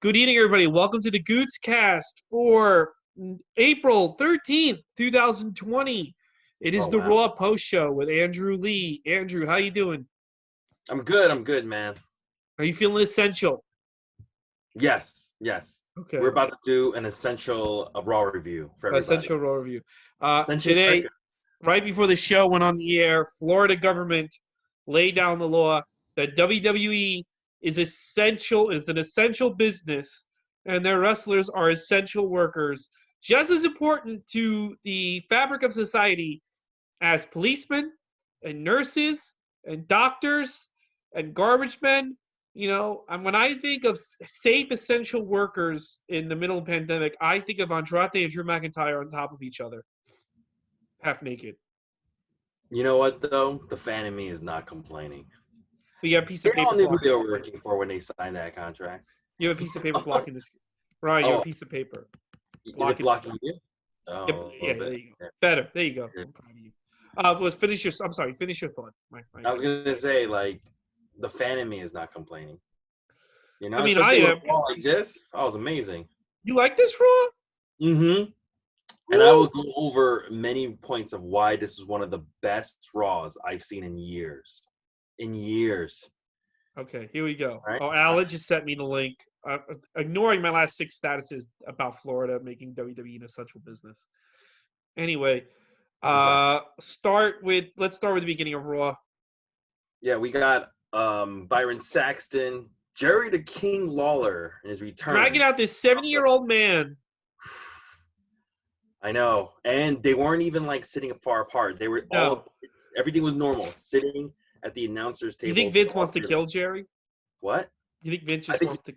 Good evening, everybody. Welcome to the Gootz cast for April 13th, 2020. It is Oh the wow. Raw Post Show with Andrew Lee. Andrew, how you doing? I'm good, man. Are you feeling essential? Yes. We're Okay. about to do an essential Raw review for everybody. Essential Raw review. Essential Today, America. right before the show went on the air, Florida government laid down the law that WWE is an essential business, and their wrestlers are essential workers, just as important to the fabric of society as policemen and nurses and doctors and garbage men. And when I think of safe essential workers in the middle of the pandemic, I think of Andrade and Drew McIntyre on top of each other, half naked. You know what though? The fan in me is not complaining. But you have a piece They of paper all knew who blocking they the were screen. working for when they signed that contract. You have a piece of paper blocking the screen. Ryan, you have a Oh, piece of paper is it blocking the screen. blocking you? Oh, Yep. a Yeah, little there bit. you go. Better. There you go. Yeah. I'm proud of you. Finish your thought, my friend. I was gonna say, like, the fan in me is not complaining. You I know, mean, I especially with am. a Raw like this. Oh, it was amazing. You like this, Raw? Mm-hmm. And I will go over many points of why this is one of the best Raws I've seen in years. In years. Okay, here we go. All right. Oh, Alec just sent me the link. Ignoring my last 6 statuses about Florida making WWE an essential business. Anyway, let's start with the beginning of Raw. Yeah, we got Byron Saxton, Jerry the King Lawler in his return. Dragging out this 70-year-old man. I know. And they weren't even like sitting far apart. They were everything was normal. Sitting at the announcer's table. You think Vince wants to kill Jerry? What? You think Vince just wants to?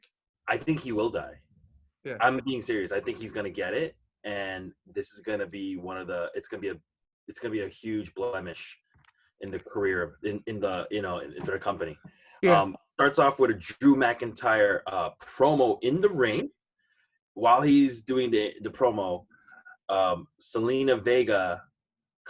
I think he will die. Yeah. I'm being serious. I think he's gonna get it, and this is gonna be it's gonna be a huge blemish in the career of in the company. Yeah. Starts off with a Drew McIntyre promo in the ring. While he's doing the promo, Selena Vega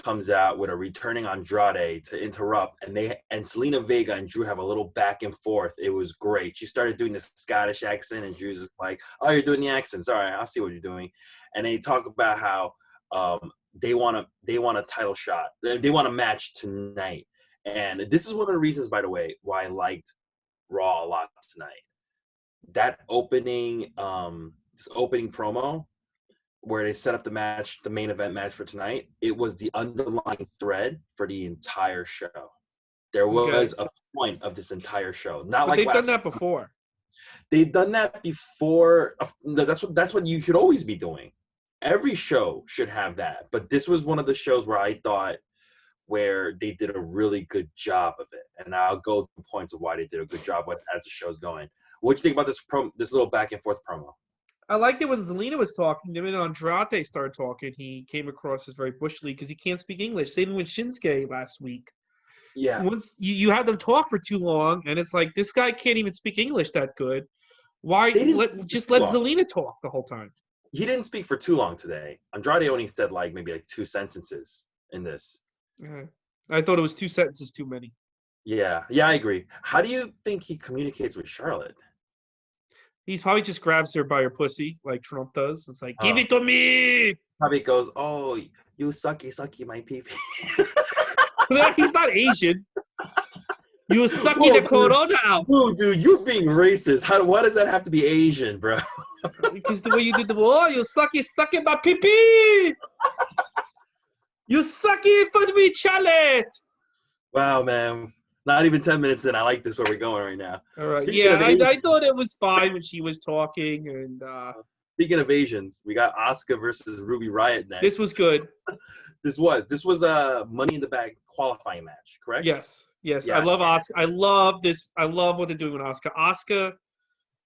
comes out with a returning Andrade to interrupt, and Selena Vega and Drew have a little back and forth. It was great. She started doing the Scottish accent, and Drew's just like, "Oh, you're doing the accents. All right, I'll see what you're doing." And they talk about how they want a title shot. They want a match tonight. And this is one of the reasons, by the way, why I liked Raw a lot tonight. That opening promo where they set up the main event match for tonight, it was the underlying thread for the entire show. There was a point of this entire show. They've done that before. They've done that before. That's what you should always be doing. Every show should have that. But this was one of the shows where I thought where they did a really good job of it. And I'll go to points of why they did a good job with as the show's going. What do you think about this little back and forth promo? I liked it when Zelina was talking. Then when Andrade started talking, he came across as very bushly because he can't speak English. Same with Shinsuke last week. Yeah. Once you had them talk for too long, and it's like, this guy can't even speak English that good. Why let Zelina talk the whole time? He didn't speak for too long today. Andrade only said maybe 2 sentences in this. I thought it was 2 sentences too many. Yeah, I agree. How do you think he communicates with Charlotte? He's probably just grabs her by her pussy like Trump does. It's like, give it to me. Probably goes, oh, you sucky, my pee-pee. He's not Asian. You sucky the corona. Dude, you're being racist. Why does that have to be Asian, bro? Because the way you did you sucky my pee-pee. You sucky for me, Charlotte. Wow, man. Not even 10 minutes in. I like this where we're going right now. All right. I thought it was fine when she was talking. And speaking of Asians, we got Asuka versus Ruby Riott next. This was good. This was a Money in the Bank qualifying match, correct? Yes. Yeah. I love Asuka. I love this. I love what they're doing with Asuka. Asuka,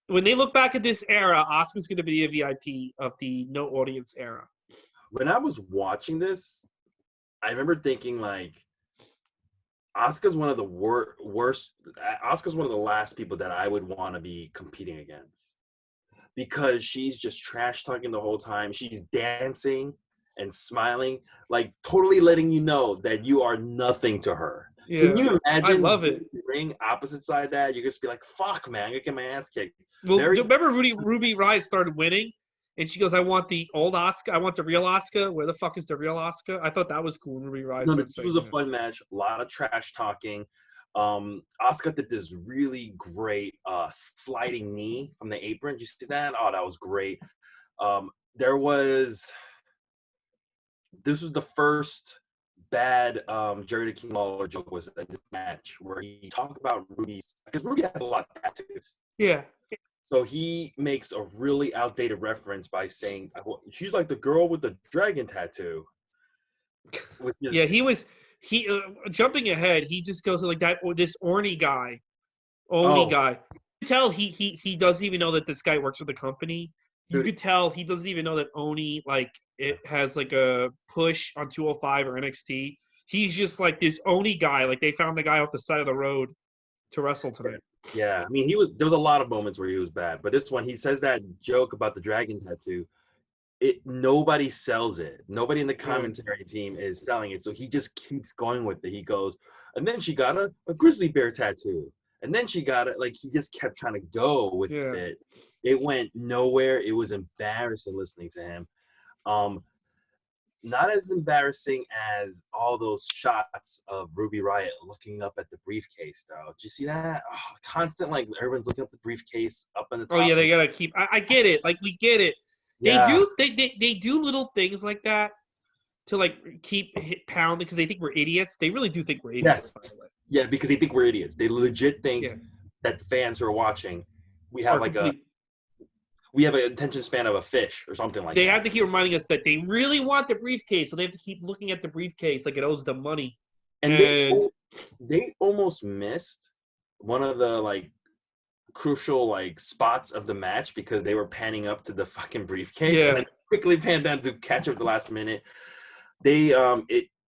when they look back at this era, Asuka's going to be a VIP of the no audience era. When I was watching this, I remember thinking Asuka's one of the worst. Asuka's one of the last people that I would want to be competing against because she's just trash talking the whole time. She's dancing and smiling, totally letting you know that you are nothing to her. Can Yeah, you I imagine love it. the ring opposite side of that? You just be like, "Fuck, man, I'm gonna get my ass kicked." Well, Very, remember Ruby Riott started winning, and she goes, "I want the old Oscar. I want the real Oscar. Where the fuck is the real Oscar?" I thought that was cool when Ruby Riott no, started this saying was a that. fun match. A lot of trash talking. Asuka did this really great sliding knee from the apron. Did you see that? Oh, that was great. There was this was the first bad Jerry the King Lawler joke was in this match where he talked about Ruby's because Ruby has a lot of tattoos. Yeah, So he makes a really outdated reference by saying she's like the girl with the dragon tattoo, which yeah. He is was he jumping ahead. He just goes like that. Or this Orny guy, Oni oh guy. You could tell he doesn't even know that this guy works for the company. You dude could tell he doesn't even know that Oni like it has like a push on 205 or NXT. He's just like this Oni guy. Like they found the guy off the side of the road to wrestle tonight. yeah. I mean there was a lot of moments where he was bad, but this one he says that joke about the dragon tattoo. Nobody sells it. Nobody in the Yeah, commentary team is selling it. So he just keeps going with it. He goes, and then she got a grizzly bear tattoo. And then she got it. Like he just kept trying to go with yeah. it. It went nowhere. It was embarrassing listening to him. Um, Not as embarrassing as all those shots of Ruby Riott looking up at the briefcase, though. Did you see that? Oh, constant, like everyone's looking up the briefcase up on the Oh top. yeah, they gotta keep. I get it. Like we get it. They Yeah. do. They do little things like that to like keep pounding because they think we're idiots. They really do think we're idiots, Yes. by the way. Yeah, because they think we're idiots. They legit think Yeah, that the fans who are watching, we have are like a complete. we have an attention span of a fish or something like They that. have to keep reminding us that they really want the briefcase, so they have to keep looking at the briefcase like it owes them money. And And they almost missed one of the like crucial like spots of the match because they were panning up to the fucking briefcase and yeah, then quickly panned down to catch up the last minute. They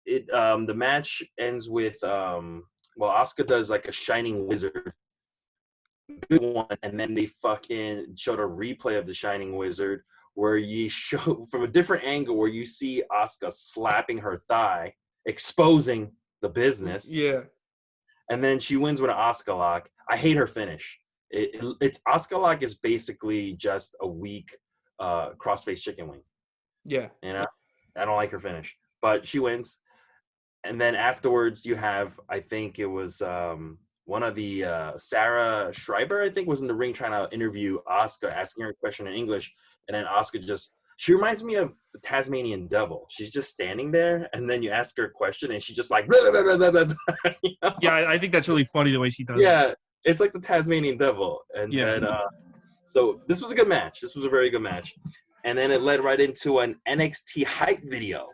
the match ends with well Asuka does like a shining wizard good one, and then they fucking showed a replay of the Shining Wizard where you show from a different angle where you see Asuka slapping her thigh, exposing the business, yeah, and then she wins with an Asuka lock. I hate her finish. It's Asuka lock is basically just a weak crossface chicken wing. yeah, You know, I don't like her finish, but she wins. And then afterwards, you have I think it was one of the Sarah Schreiber, I think, was in the ring trying to interview Asuka, asking her a question in English, and then Asuka just she reminds me of the Tasmanian Devil. She's just standing there, and then you ask her a question, and she just like blah, blah, blah, blah, blah, blah, you know? yeah. I think that's really funny the way she does it. Yeah, it's like the Tasmanian Devil. And Yeah, then so this was a good match. This was a very good match, and then it led right into an NXT hype video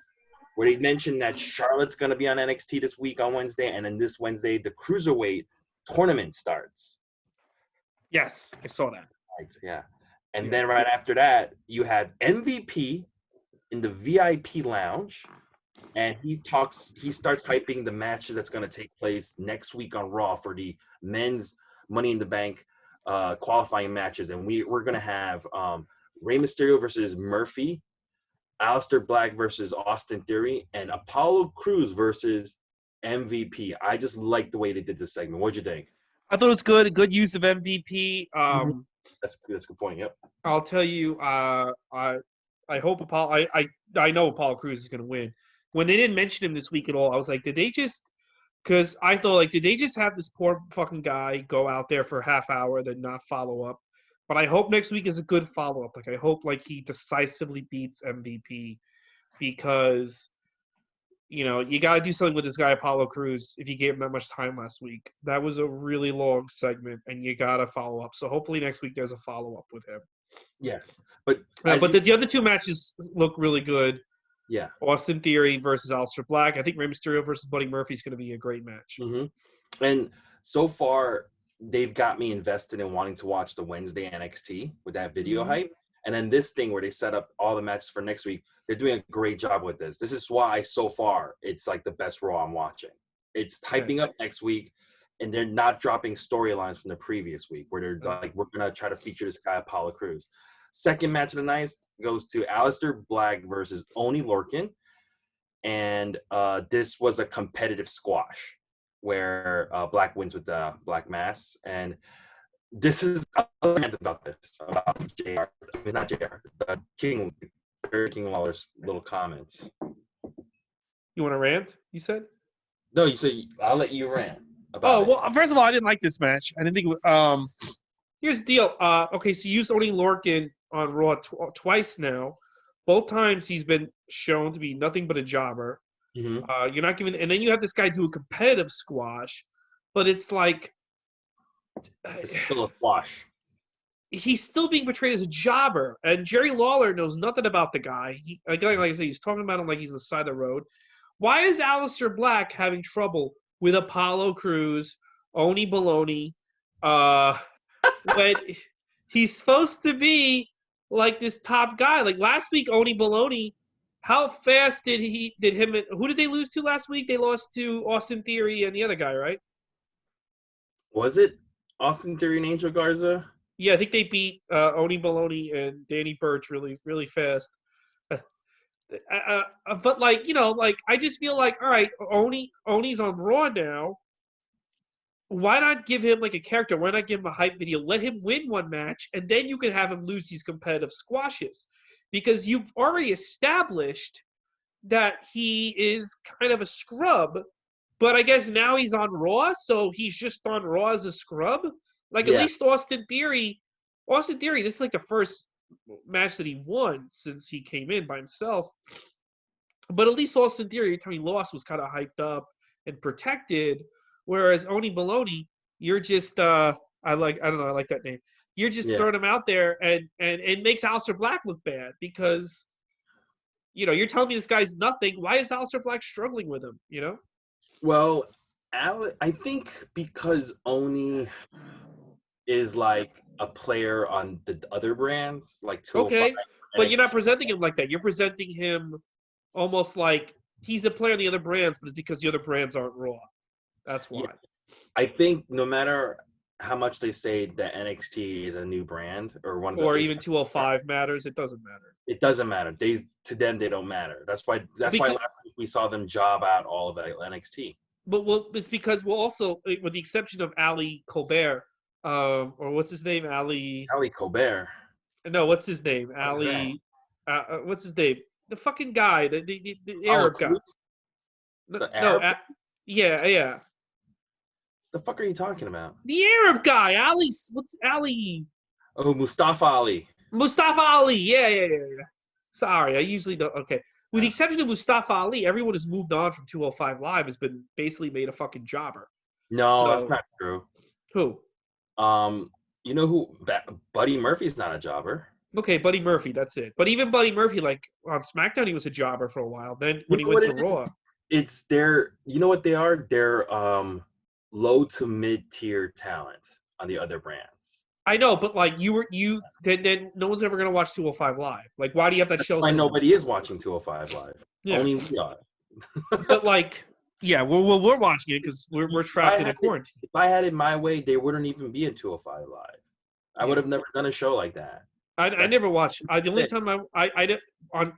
where they mentioned that Charlotte's going to be on NXT this week on Wednesday, and then this Wednesday the Cruiserweight tournament starts. yes, I saw that. Right, yeah. And Yeah, then right after that, you have MVP in the VIP lounge, and he starts hyping the matches that's going to take place next week on Raw for the men's Money in the Bank qualifying matches. And we're going to have Rey Mysterio versus Murphy, Aleister Black versus Austin Theory, and Apollo Crews versus MVP. I just like the way they did this segment. What'd you think? I thought it was good. Good use of MVP. That's a good point. Yep. I'll tell you. I hope Apollo. I know Apollo Crews is going to win. When they didn't mention him this week at all, I was like, did they just? Because I thought, like, did they just have this poor fucking guy go out there for a half hour, then not follow up? But I hope next week is a good follow up. Like, I hope like he decisively beats MVP because you got to do something with this guy Apollo Crews if you gave him that much time last week. That was a really long segment, and you got to follow up. So hopefully next week there's a follow up with him. Yeah, but But the other two matches look really good. yeah. Austin Theory versus Aleister Black. I think Rey Mysterio versus Buddy Murphy is going to be a great match. And so far, they've got me invested in wanting to watch the Wednesday NXT with that video hype. And then this thing where they set up all the matches for next week, they're doing a great job with this. This is why, so far, it's like the best Raw I'm watching. It's hyping up next week, and they're not dropping storylines from the previous week where they're like, we're going to try to feature this guy, Apollo Crews. Second match of the night goes to Aleister Black versus Oney Lorcan. And this was a competitive squash. where Black wins with the Black Mass, and this is I'll rant about this about JR. I mean, not JR. King Lawler's little comments. You want to rant? You said. No, you say I'll let you rant about Oh it. well, first of all, I didn't like this match. I didn't think. Here's the deal. Okay, so you used Oni Lorcan on Raw twice now. Both times he's been shown to be nothing but a jobber. Mm-hmm. You're not giving, and then you have this guy do a competitive squash, but it's like It's still a squash. he's still being portrayed as a jobber, and Jerry Lawler knows nothing about the guy. Like I said, he's talking about him like he's the side of the road. Why is Aleister Black having trouble with Apollo Crews, Oni Baloney, when he's supposed to be like this top guy? Like last week, Oni Baloney, how fast did him? Who did they lose to last week? They lost to Austin Theory and the other guy, right? Was it Austin Theory and Angel Garza? Yeah, I think they beat Oni Baloney and Danny Burch really, really fast. But like like I just feel like, all right, Oni's on Raw now. Why not give him like a character? Why not give him a hype video? Let him win one match, and then you can have him lose these competitive squashes, because you've already established that he is kind of a scrub. But I guess now he's on Raw, so he's just on Raw as a scrub. Like at least Austin Theory, this is like the first match that he won since he came in by himself. But at least Austin Theory, every time he lost, was kind of hyped up and protected. Whereas Oni Baloney, you're just I like that name. You're just throwing him out there, and it makes Aleister Black look bad, because you're telling me this guy's nothing. Why is Aleister Black struggling with him? Well, I think because Oni is like a player on the other brands, like 205. Okay, but you're not presenting him like that. You're presenting him almost like he's a player on the other brands, but it's because the other brands aren't Raw. That's why. Yes. I think no matter how much they say that NXT is a new brand or one of the, or even 205 matters, it doesn't matter. It doesn't matter. To them they don't matter. That's why last week we saw them job out all of NXT. But it's because also, with the exception of Ali Colbert, or what's his name, Ali Colbert. No, what's his name? Ali. What's his name? The fucking guy, the Arab guy. Yeah. The fuck are you talking about? The Arab guy, Ali. What's Ali? Oh, Mustafa Ali. Mustafa Ali. Yeah. Sorry, I usually don't. Okay. With the exception of Mustafa Ali, everyone who's moved on from 205 Live has been basically made a fucking jobber. No, that's not true. Who? You know who? Buddy Murphy's not a jobber. Okay, Buddy Murphy, that's it. But even Buddy Murphy, like on SmackDown, he was a jobber for a while. Then when he went to Raw, it's their. You know what they are? They're low to mid tier talent on the other brands. I know, but like then no one's ever gonna watch 205 Live. Like, why do you have that show? Why nobody is watching 205 Live? Yeah. Only we are. But like, yeah, we're watching it because we're trapped in a quarantine. If I had it my way, they wouldn't even be in 205 Live. I would have never done a show like that. I never watched. The only time I did on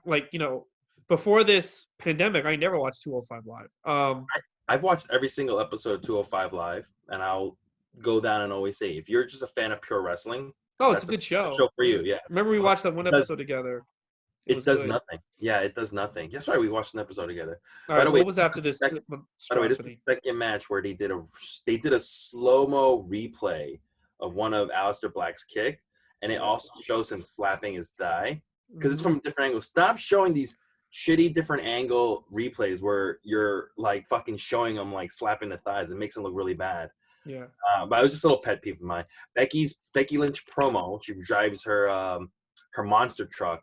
before this pandemic, I never watched 205 Live. I've watched every single episode of 205 Live, and I'll go down and always say, if you're just a fan of pure wrestling, it's a good show. Show for you, yeah. Remember we watched that one episode together. It does nothing. Yeah, it does nothing. That's right. We watched an episode together. All right, what was after this? By the way, this is the second match where they did a slow-mo replay of one of Aleister Black's kick, and it also shows him slapping his thigh because it's from a different angle. Stop showing these shitty different angle replays where you're like fucking showing them like slapping the thighs. It makes it look really bad. Yeah. But it was just a little pet peeve of mine. Becky Lynch promo. She drives her monster truck.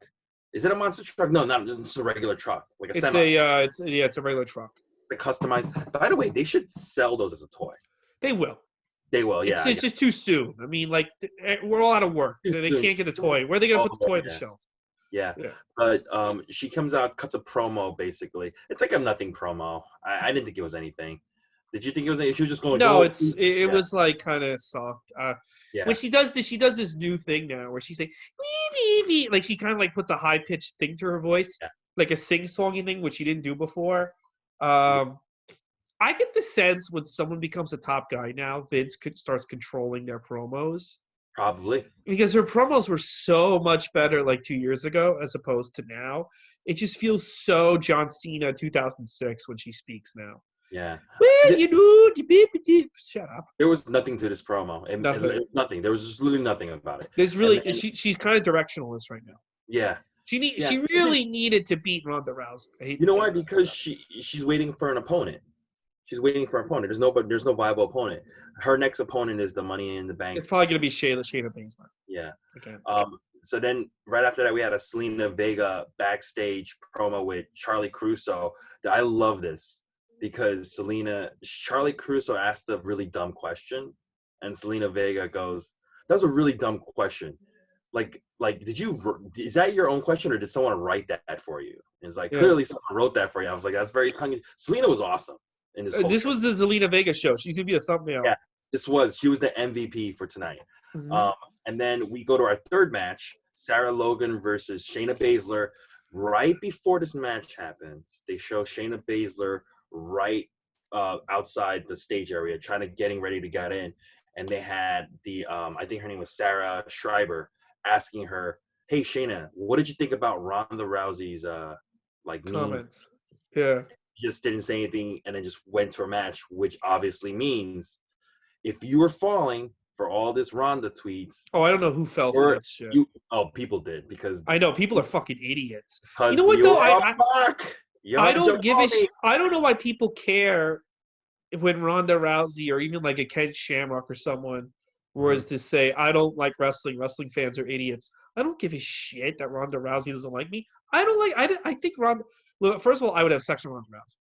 Is it a monster truck? No, not. It's a regular truck, like a semi. It's a regular truck. The customized. By the way, they should sell those as a toy. They will. They will. Yeah. It's just too soon. I mean, like we're all out of work. They can't get the toy. Where are they gonna put the toy on the shelf? Yeah. But she comes out, cuts a promo. Basically, it's like a nothing promo. I didn't think it was anything. Did you think it was anything? She was just going. No, it was like kind of soft. When she does this new thing now where she's like, wee, wee, wee. Like she kind of like puts a high pitched thing to her voice, like a sing songy thing, which she didn't do before. I get the sense when someone becomes a top guy now, Vince starts controlling their promos Probably. because her promos were so much better like 2 years ago as opposed to now. It just feels so John Cena 2006 when she speaks now. Yeah. Well, you know, shut up. There was nothing to this promo. Nothing. Nothing. There was just literally nothing about it. There's And really then, she's kind of directionless right now. yeah. Yeah. She really needed to beat Ronda Rousey. I hate You to know say why? this. Because she's waiting for an opponent. She's waiting for an opponent. There's no viable opponent. Her next opponent is the Money in the Bank. It's probably gonna be Shayna Baszler. Yeah. Okay. So then right after that we had a Selena Vega backstage promo with Charlie Caruso. I love this because Charlie Caruso asked a really dumb question, and Selena Vega goes, "That was a really dumb question. Like, is that your own question or did someone write that for you?" And it's like, clearly someone wrote that for you. I was like, that's very tongue. Selena was awesome in this whole This show. was the Zelina Vega show. She could be a thumbnail. Yeah, she was the MVP for tonight. Mm-hmm. And then we go to our third match, Sarah Logan versus Shayna Baszler. Right before this match happens, they show Shayna Baszler right outside the stage area, getting ready to get in. And they had I think her name was Sarah Schreiber, asking her, "Hey Shayna, what did you think about Ronda Rousey's comments?" Yeah. Just didn't say anything and then just went to her match, which obviously means if you were falling for all this Ronda tweets. Oh, I don't know who fell for that shit. People did because I know people are fucking idiots. You know what though? I don't know why people care when Ronda Rousey or even like a Ken Shamrock or someone was to say, I don't like wrestling. Wrestling fans are idiots. I don't give a shit that Ronda Rousey doesn't like me. I think Ronda. Look, first of all, I would have sex with Ronda Rousey.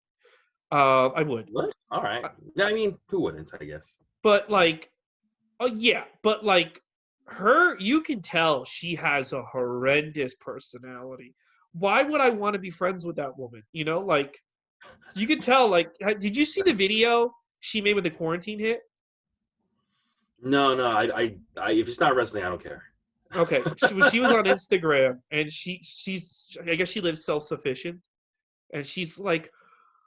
I would. What? All right. I mean, who wouldn't? I guess. But her, you can tell she has a horrendous personality. Why would I want to be friends with that woman? You know, like you could tell. Like, did you see the video she made when the quarantine hit? No. I if it's not wrestling, I don't care. Okay, she was on Instagram and she's I guess she lives self-sufficient, and she's like,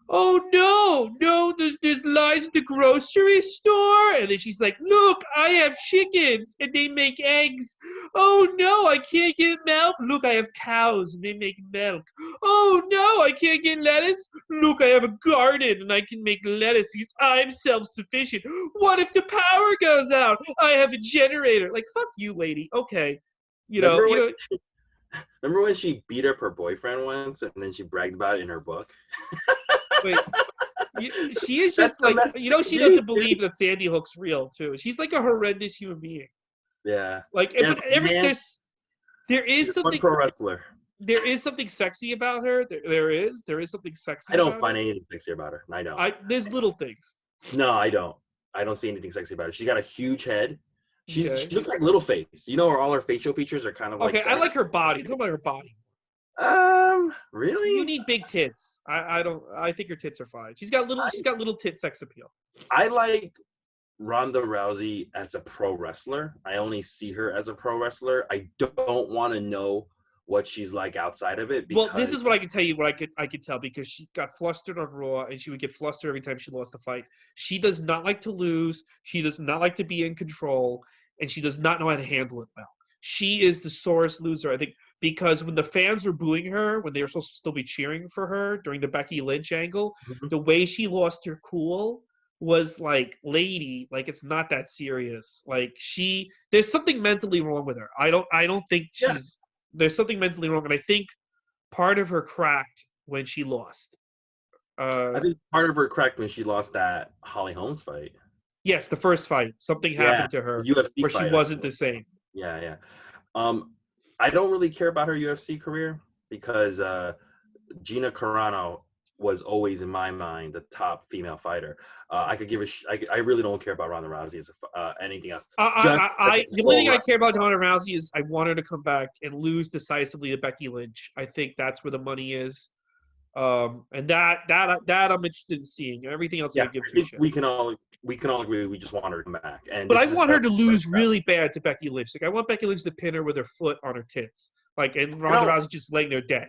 "Oh no, there's lies at the grocery store." And then she's like, "Look, I have chickens and they make eggs. Oh no, I can't get milk. Look, I have cows and they make milk. Oh no, I can't get lettuce. Look, I have a garden and I can make lettuce because I'm self-sufficient. What if the power goes out? I have a generator." Like, fuck you, lady. Okay. Remember when she beat up her boyfriend once and then she bragged about it in her book? Wait, she is just like, she doesn't believe that Sandy Hook's real too. She's like a horrendous human being. Yeah. Like, there is something pro wrestler. There is something sexy about her. There is something sexy. I don't find anything sexy about her. I don't. There's little things. No, I don't. I don't see anything sexy about her. She got a huge head. She looks like Littleface. You know, all her facial features are kind of like. Okay, I like her body. What about her body? Really? You need big tits. I don't. I think her tits are fine. She's got little tit sex appeal. I like Ronda Rousey as a pro wrestler. I only see her as a pro wrestler. I don't want to know what she's like outside of it. Well, this is what I can tell you. What I could tell, because she got flustered on Raw, and she would get flustered every time she lost a fight. She does not like to lose. She does not like to be in control, and she does not know how to handle it well. She is the sorest loser, I think, because when the fans were booing her, when they were supposed to still be cheering for her during the Becky Lynch angle, the way she lost her cool was like, lady, like, it's not that serious. Like, there's something mentally wrong with her. I don't think there's something mentally wrong, and I think part of her cracked when she lost. I think part of her cracked when she lost that Holly Holmes fight. Yes, the first fight. Something happened to her UFC where fight, she wasn't the same. Yeah. I don't really care about her UFC career because Gina Carano was always, in my mind, the top female fighter. I could give I really don't care about Ronda Rousey as anything else. The only thing I care about Ronda Rousey is I want her to come back and lose decisively to Becky Lynch. I think that's where the money is, and that I'm interested in seeing. Everything else, I give two shits. We can all agree we just want her to come back. But I want her to lose really bad to Becky Lynch. Like, I want Becky Lynch to pin her with her foot on her tits. Like, and Ronda Rousey just laying there dead.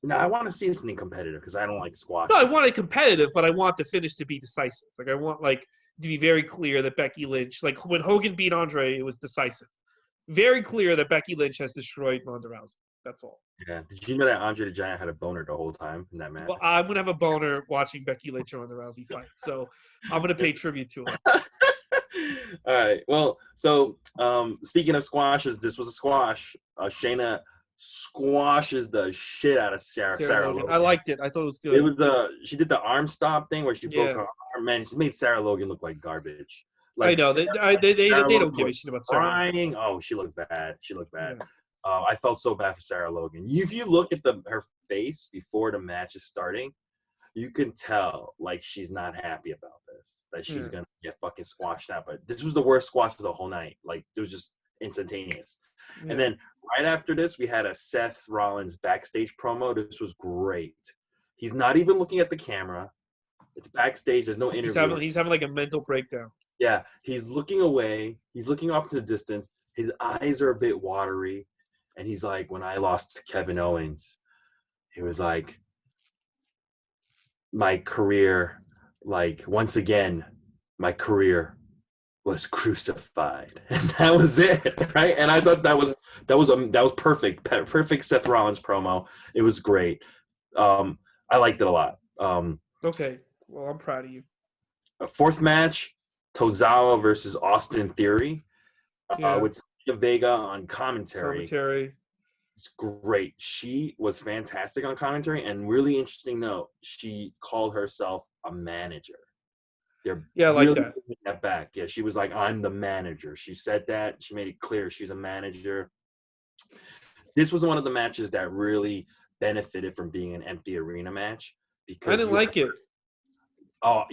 No, I want to see something competitive because I don't like squash. No, I want it competitive, but I want the finish to be decisive. Like I want to be very clear that Becky Lynch, like when Hogan beat Andre, it was decisive. Very clear that Becky Lynch has destroyed Ronda Rousey. That's all. Yeah. Did you know that Andre the Giant had a boner the whole time in that match? Well, I'm gonna have a boner watching Becky Lynch and Ronda Rousey fight, so I'm gonna pay tribute to her. All right. Well, so speaking of squashes, this was a squash. Shayna squashes the shit out of Sarah Logan. I liked it. I thought it was good. It was she did the arm stomp thing where she broke her arm. Man, she made Sarah Logan look like garbage. Like, I know they don't give a shit about Sarah Logan. Oh, she looked bad. Yeah. I felt so bad for Sarah Logan. If you look at her face before the match is starting, you can tell like she's not happy about this, that she's gonna get fucking squashed out. But this was the worst squash of the whole night. Like it was just instantaneous. Yeah. And then right after this, we had a Seth Rollins backstage promo. This was great. He's not even looking at the camera. It's backstage. There's no interview. He's having like a mental breakdown. Yeah, he's looking away. He's looking off to the distance. His eyes are a bit watery. And he's like, when I lost to Kevin Owens, he was like, my career, like once again, my career was crucified, and that was it, right? And I thought that was perfect Seth Rollins promo. It was great. I liked it a lot. Okay, well, I'm proud of you. A fourth match, Tozawa versus Austin Theory, with Zelina Vega on commentary. It's great. She was fantastic on commentary, and really interesting note, she called herself a manager. I like that. That back. Yeah, she was like, I'm the manager. She said that. She made it clear she's a manager. This was one of the matches that really benefited from being an empty arena match. Because I didn't like it. Oh,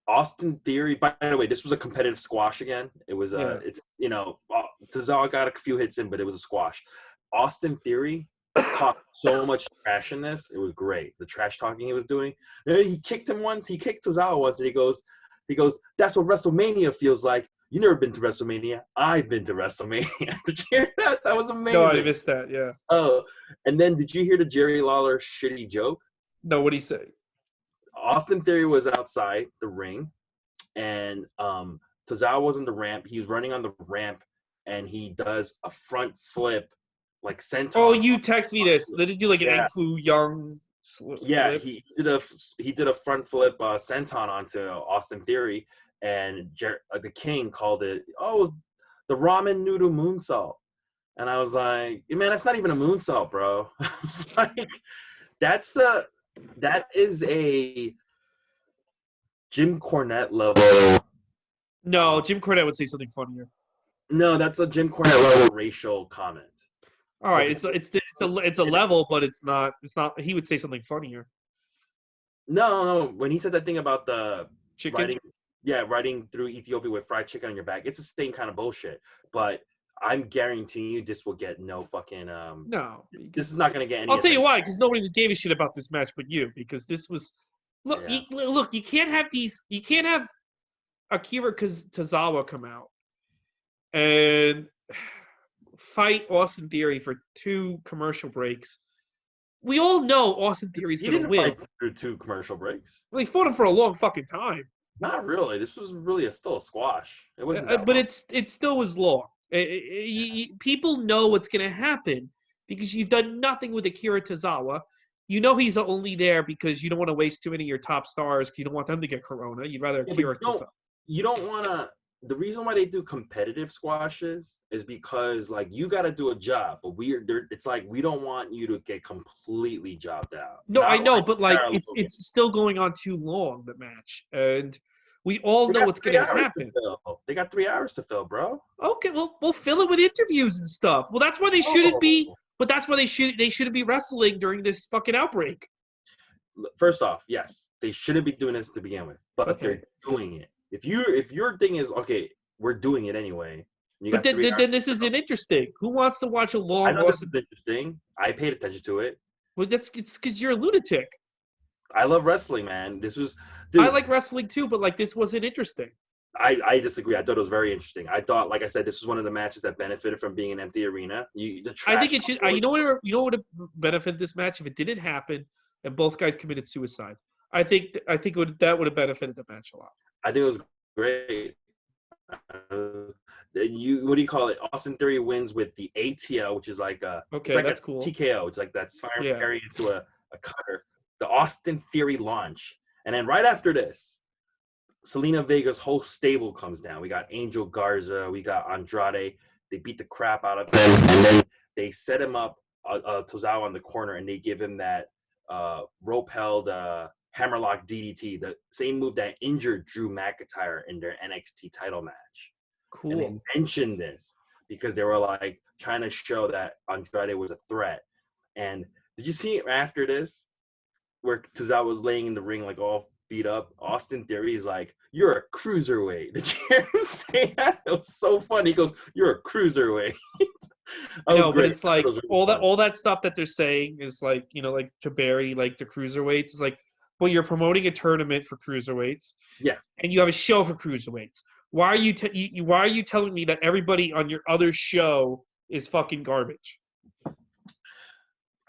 Austin Theory, by the way, this was a competitive squash again. It was Tozawa got a few hits in, but it was a squash. Austin Theory talked so much trash in this. It was great. The trash talking he was doing. He kicked him once. He kicked Tozawa once, and he goes, that's what WrestleMania feels like. You never been to WrestleMania. I've been to WrestleMania. Did you hear that? That was amazing. No, I missed that, yeah. Oh, and then did you hear the Jerry Lawler shitty joke? No, what'd he say? Austin Theory was outside the ring, and Tozawa was on the ramp. He was running on the ramp, and he does a front flip, like senton. Oh, you text me this. Did he do like an Eng Fu Young flip? Yeah, he did a front flip senton onto Austin Theory, and the King called it, the ramen noodle moonsault. And I was like, man, that's not even a moonsault, bro. It's like, that is a Jim Cornette level. No, Jim Cornette would say something funnier. No, that's a Jim Cornette level racial comment. All right, it's a level, but it's not. He would say something funnier. No. When he said that thing about the chicken, riding through Ethiopia with fried chicken on your back, it's the same kind of bullshit. But I'm guaranteeing you, this will get no fucking. No, this is not going to get any. I'll tell you why, because nobody gave a shit about this match but you. Because this was, you can't have these. You can't have Akira Tozawa come out and fight Austin Theory for 2 commercial breaks. We all know Austin Theory's going to win. He didn't fight through 2 commercial breaks. Well, he fought him for a long fucking time. Not really. This was really still a squash. It wasn't that but long. it still was long. People know what's going to happen because you've done nothing with Akira Tozawa. You know he's only there because you don't want to waste too many of your top stars because you don't want them to get corona. You'd rather Akira Tozawa. You don't want to. The reason why they do competitive squashes is because, like, you got to do a job, but it's like we don't want you to get completely jobbed out. No, I know, but like it's still going on too long, the match, and we all know what's going to happen. They got 3 hours to fill, bro. Okay, well, we'll fill it with interviews and stuff. Well, that's why they shouldn't be. But that's why they shouldn't be wrestling during this fucking outbreak. First off, yes, they shouldn't be doing this to begin with, but they're doing it. If your thing is, okay, we're doing it anyway. But then this isn't interesting. Who wants to watch a long? I know this is interesting. I paid attention to it. Well, it's because you're a lunatic. I love wrestling, man. Dude, I like wrestling too, but like this wasn't interesting. I disagree. I thought it was very interesting. I thought, like I said, this was one of the matches that benefited from being an empty arena. The I think trash. it should. You know what would have benefited this match if it didn't happen and both guys committed suicide. That would have benefited the match a lot. I think it was great. What do you call it? Austin Theory wins with the ATL, which is like it's Okay, like that's a cool. TKO. It's like that's fire Yeah. carry into a cutter. The Austin Theory launch, and then right after this, Selena Vega's whole stable comes down. We got Angel Garza, we got Andrade. They beat the crap out of him, and then they set him up, Tozawa on the corner, and they give him that rope-held hammerlock DDT, the same move that injured Drew McIntyre in their NXT title match. Cool. And they mentioned this because they were like trying to show that Andrade was a threat. And did you see after this where Tozawa was laying in the ring like all beat up? Austin Theory's like, "You're a cruiserweight." Did you hear him say that? It was so funny. He goes, "You're a cruiserweight." No, but it's like really all that stuff that they're saying is like, like to bury like the cruiserweights. It's like, well, you're promoting a tournament for cruiserweights. Yeah. And you have a show for cruiserweights. Why are you telling me that everybody on your other show is fucking garbage?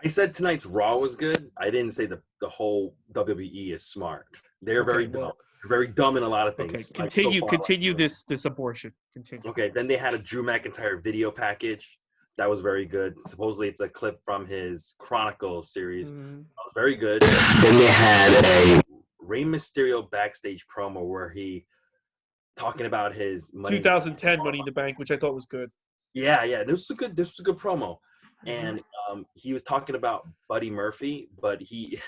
I said tonight's Raw was good. I didn't say the whole WWE is smart. They're very dumb. They're very dumb in a lot of things. Okay, continue this abortion. Continue. Okay, then they had a Drew McIntyre video package. That was very good. Supposedly it's a clip from his Chronicles series. Mm-hmm. That was very good. Then they had a Rey Mysterio backstage promo where he talking about his 2010 Money in the Bank, which I thought was good. Yeah. This was a good promo. And he was talking about Buddy Murphy, but you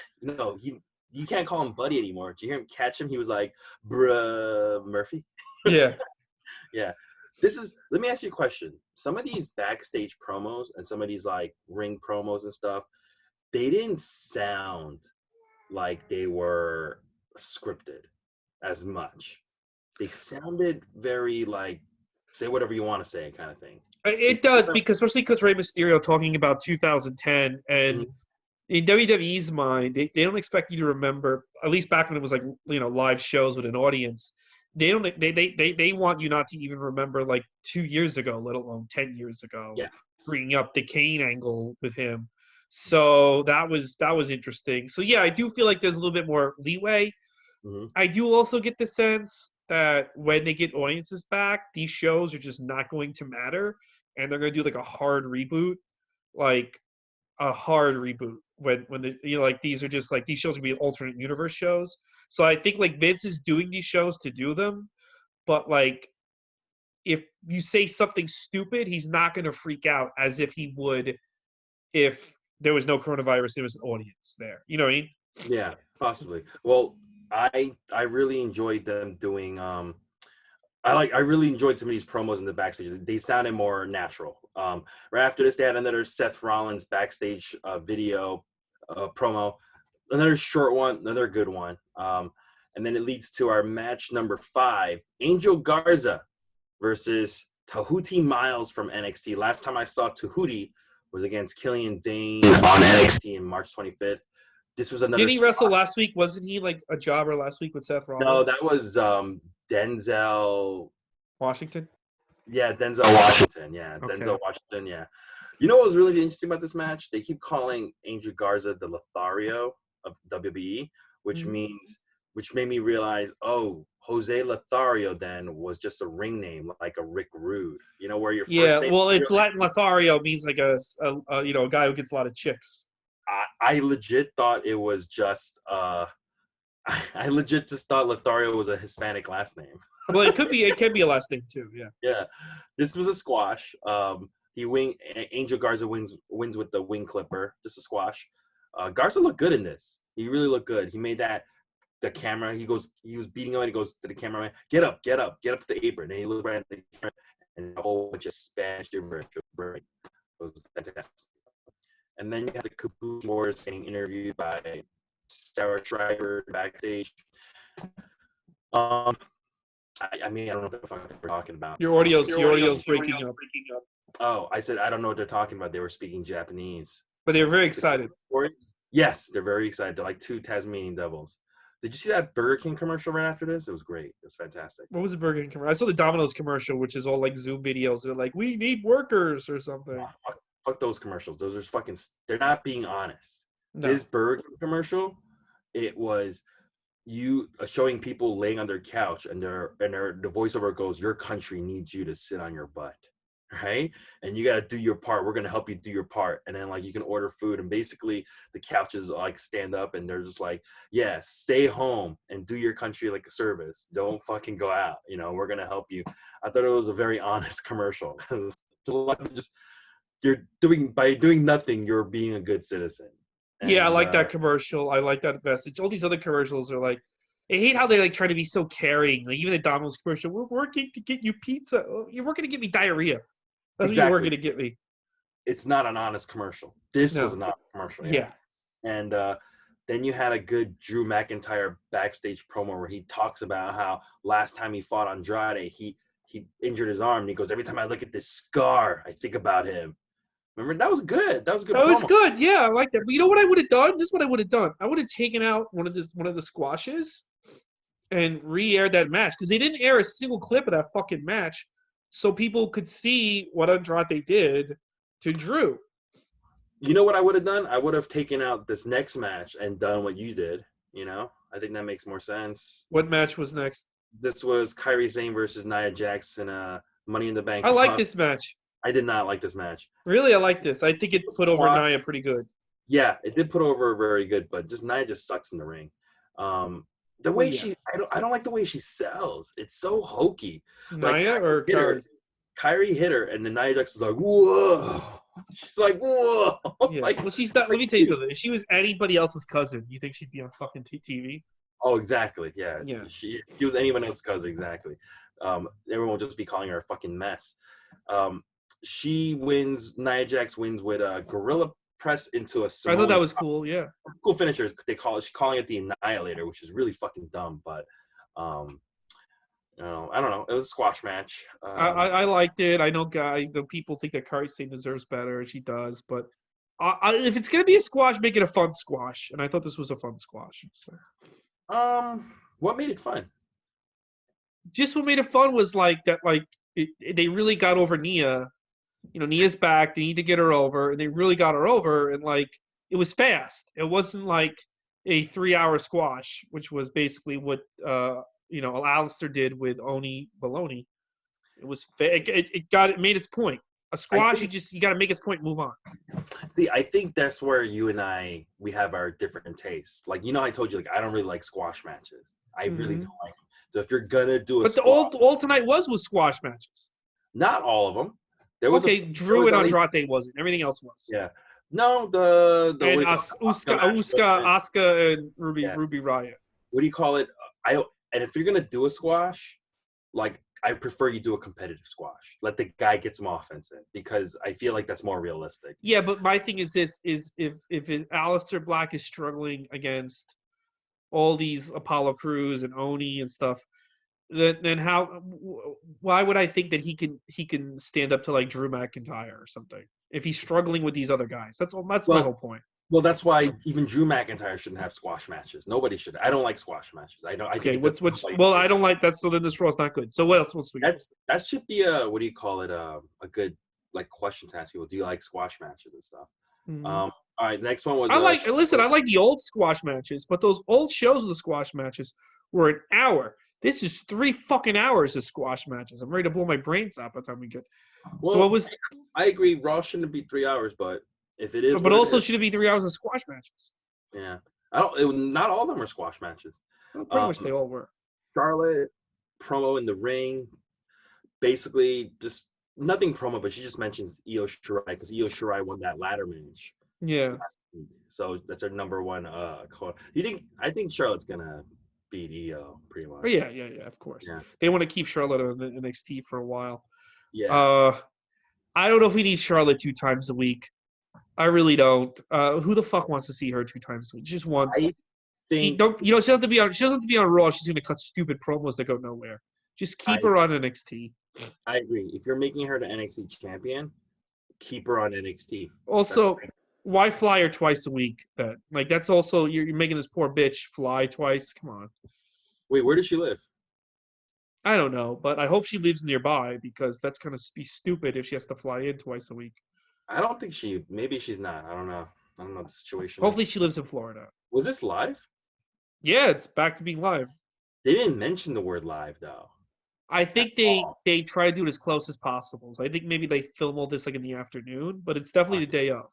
can't call him Buddy anymore. Did you hear him catch him? He was like, "Bruh, Murphy." Yeah. Yeah. Let me ask you a question. Some of these backstage promos and some of these like ring promos and stuff, they didn't sound like they were scripted as much. They sounded very like say whatever you want to say kind of thing. It does, especially because Rey Mysterio talking about 2010 and in WWE's mind, they don't expect you to remember, at least back when it was like, live shows with an audience. They want you not to even remember like 2 years ago, let alone 10 years ago. Yeah. Bringing up the Kane angle with him. So that was interesting. So yeah, I do feel like there's a little bit more leeway. Mm-hmm. I do also get the sense that when they get audiences back, these shows are just not going to matter, and they're going to do like a hard reboot, when these are just like these shows are going to be alternate universe shows. So I think like Vince is doing these shows to do them, but like if you say something stupid, he's not going to freak out as if he would if there was no coronavirus, there was an audience there. You know what I mean? Yeah, possibly. Well, I really enjoyed them doing I really enjoyed some of these promos in the backstage. They sounded more natural. Right after this, they had another Seth Rollins backstage video promo, another short one, another good one. And then it leads to our match number 5, Angel Garza versus Tahuti Miles from NXT. Last time I saw Tahuti was against Killian Dane on NXT on March 25th. This was another. Didn't he wrestle last week? Wasn't he like a jobber last week with Seth Rollins? No, that was Denzel Washington. Yeah, Denzel Washington. Yeah, Okay. Denzel Washington. Yeah. You know what was really interesting about this match? They keep calling Angel Garza the Lothario of WWE, which made me realize, oh, Jose Lothario then was just a ring name, like a Rick Rude. You know, where your first name. Well, it's Latin Lothario means like a guy who gets a lot of chicks. I legit thought it was just I legit just thought Lothario was a Hispanic last name. Well, it can be a last name too. Yeah. Yeah, this was a squash. Angel Garza wins with the wing clipper, just a squash. Garza looked good in this. He really looked good. He made the camera. He was beating him and he goes to the cameraman, get up to the apron. And he looked right at the camera and a whole bunch of Spanish gibberish. It was fantastic. And then you have the Kabuki Wars getting interviewed by Sarah Schreiber backstage. I mean, I don't know what the fuck they're talking about. Your audio's breaking up. Oh, I said I don't know what they're talking about. They were speaking Japanese. But they were very excited. Yes, they're very excited. They're like 2 Tasmanian devils. Did you see that Burger King commercial right after this? It was great. It was fantastic. What was the Burger King commercial? I saw the Domino's commercial, which is all like Zoom videos. They're like, we need workers or something. Oh, fuck those commercials. Those are fucking. They're not being honest. No. This Burger King commercial, it was you showing people laying on their couch, and the voiceover goes, "Your country needs you to sit on your butt." Right, and you got to do your part. We're gonna help you do your part, and then like you can order food, and basically the couches like stand up, and they're just like, yeah, stay home and do your country like a service. Don't fucking go out. You know, we're gonna help you. I thought it was a very honest commercial because just you're doing nothing, you're being a good citizen. And, yeah, I like that commercial. I like that message. All these other commercials are like, I hate how they like try to be so caring. Like even the Domino's commercial, we're working to get you pizza. You're working to get me diarrhea. That's what you're working to get me. It's not an honest commercial. This was an honest commercial. Yeah. And then you had a good Drew McIntyre backstage promo where he talks about how last time he fought Andrade, he injured his arm. And he goes, every time I look at this scar, I think about him. Remember, that was good. That was good. That was good. Yeah, I like that. But you know what I would have done? This is what I would have done. I would have taken out one of the squashes and re-aired that match because they didn't air a single clip of that fucking match, so people could see what Andrade did to Drew. You know what I would have done? I would have taken out this next match and done what you did. You know, I think that makes more sense. What match was next? This was Kairi Sane versus Nia Jax in Money in the Bank. I like this match. I did not like this match. Really, I like this. I think it put over Nia pretty good. Yeah, it did put over very good, but just Nia just sucks in the ring. The way I don't like the way she sells. It's so hokey. Nia like, or Kairi? Kairi hit her, and then Nia Jax is like, whoa. She's like, whoa. Yeah. Like, well, she's not. Let me tell you something. If she was anybody else's cousin, you think she'd be on fucking TV? Oh, exactly. Yeah. Yeah. She was anyone else's cousin, exactly. Everyone will just be calling her a fucking mess. She wins. Nia Jax wins with a gorilla press into a Simone. I thought that was cool. Yeah. Cool finisher. She's calling it the Annihilator, which is really fucking dumb. But I don't know. It was a squash match. I liked it. I know people think that Kairi Sane deserves better. She does, but if it's gonna be a squash, make it a fun squash. And I thought this was a fun squash. So. What made it fun? Just what made it fun was like that. Like they really got over Nia. You know, Nia's back. They need to get her over, and they really got her over. And like it was fast. It wasn't like a 3-hour squash, which was basically what Alistair did with Oni Baloney. It was it made its point. A squash, you got to make its point, and move on. See, I think that's where you and we have our different tastes. Like, I told you, like, I don't really like squash matches. I really don't like them. So if you're gonna do but all tonight was squash matches. Not all of them. There was Drew and Andrade wasn't. Everything else was. Yeah. No, and Asuka and Ruby Riott. What do you call it? And if you're gonna do a squash, like, I prefer you do a competitive squash. Let the guy get some offense in, because I feel like that's more realistic. Yeah, but my thing is this: if Aleister Black is struggling against all these Apollo Crews and Oni and stuff, then why would I think that he can stand up to like Drew McIntyre or something if he's struggling with these other guys? That's my whole point. Well, that's why even Drew McIntyre shouldn't have squash matches. Nobody should. I don't like squash matches. I don't. I don't like that. So then this Raw's not good. So what else was we? That should be a what do you call it? A good like question to ask people. Do you like squash matches and stuff? Mm-hmm. All right. The next one was. I like the old squash matches, but those old shows of the squash matches were an hour. This is 3 fucking hours of squash matches. I'm ready to blow my brains out by the time we get. Well, so it was. I agree. Raw shouldn't be 3 hours, but. If it is, but also should it be 3 hours of squash matches? Yeah, not all of them are squash matches. Well, pretty much they all were. Charlotte promo in the ring, basically just nothing promo, but she just mentions Io Shirai because Io Shirai won that ladder match. Yeah. So that's her number one call. I think Charlotte's gonna beat Io pretty much. Oh, yeah, of course. Yeah. They want to keep Charlotte on the NXT for a while. Yeah. I don't know if we need Charlotte 2 times a week. I really don't. Who the fuck wants to see her 2 times a week? Just once. I think she doesn't have to be on Raw. She's gonna cut stupid promos that go nowhere. Just keep her on NXT. I agree. If you're making her the NXT champion, keep her on NXT. Also, Why fly her twice a week? Then, like, that's also you're making this poor bitch fly twice. Come on. Wait, where does she live? I don't know, but I hope she lives nearby because that's gonna be stupid if she has to fly in twice a week. I don't think maybe she's not. I don't know. I don't know what the situation is. Hopefully, she lives in Florida. Was this live? Yeah, it's back to being live. They didn't mention the word live though. I At think they all. they try to do it as close as possible. So I think maybe they film all this like in the afternoon, but it's definitely the day of.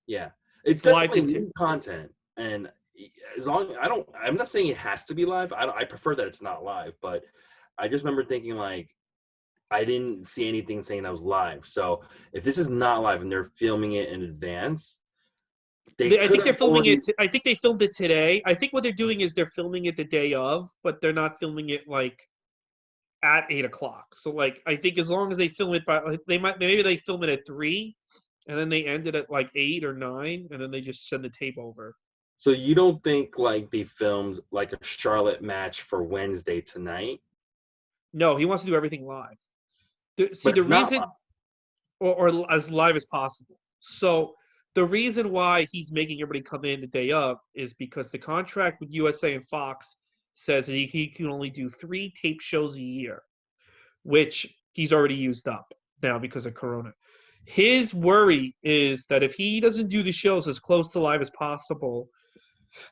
Yeah, it's It's live definitely to new content, and as long I'm not saying it has to be live. I prefer that it's not live, but I just remember thinking like I didn't see anything saying that was live. So if this is not live and they're filming it in advance, they I could think they're have filming already. it. I think they filmed it today. I think what they're doing is they're filming it the day of, but they're not filming it like at 8 o'clock. So like I think as long as they film it by like, maybe they film it at 3, and then they end it at like 8 or 9, and then they just send the tape over. So you don't think like they filmed like a Charlotte match for Wednesday tonight, No, he wants to do everything live. See, but the it's not live. reason, or as live as possible. So the reason why he's making everybody come in the day of is because the contract with USA and Fox says that he can only do 3 tape shows a year, which he's already used up now because of Corona. His worry is that if he doesn't do the shows as close to live as possible,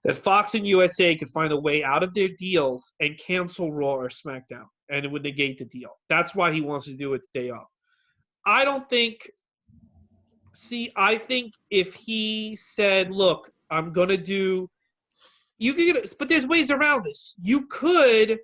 that Fox and USA could find a way out of their deals and cancel Raw or SmackDown, and it would negate the deal. That's why he wants to do it the day of. I don't think. See, I think if he said, "Look, I'm gonna do," you could get, but there's ways around this. You could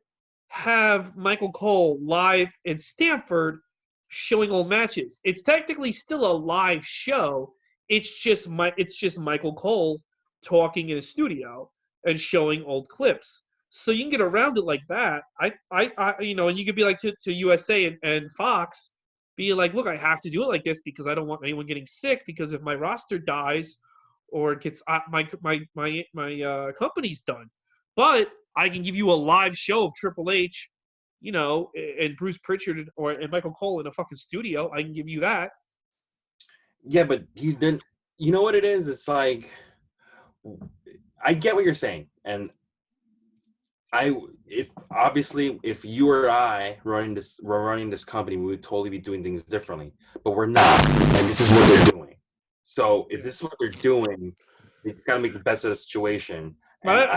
have Michael Cole live in Stanford showing old matches. It's technically still a live show. It's just Michael Cole talking in a studio and showing old clips. So you can get around it like that. And you could be like to USA and Fox, be like, look, I have to do it like this because I don't want anyone getting sick. Because if my roster dies or gets my company's done, but I can give you a live show of Triple H, and Bruce Pritchard and Michael Cole in a fucking studio. I can give you that. Yeah, but he's been. You know what it is? It's like I get what you're saying, and if you or I were running this company, we would totally be doing things differently. But we're not, and this is what they're doing. So if this is what they're doing, it's got to make the best of the situation. And But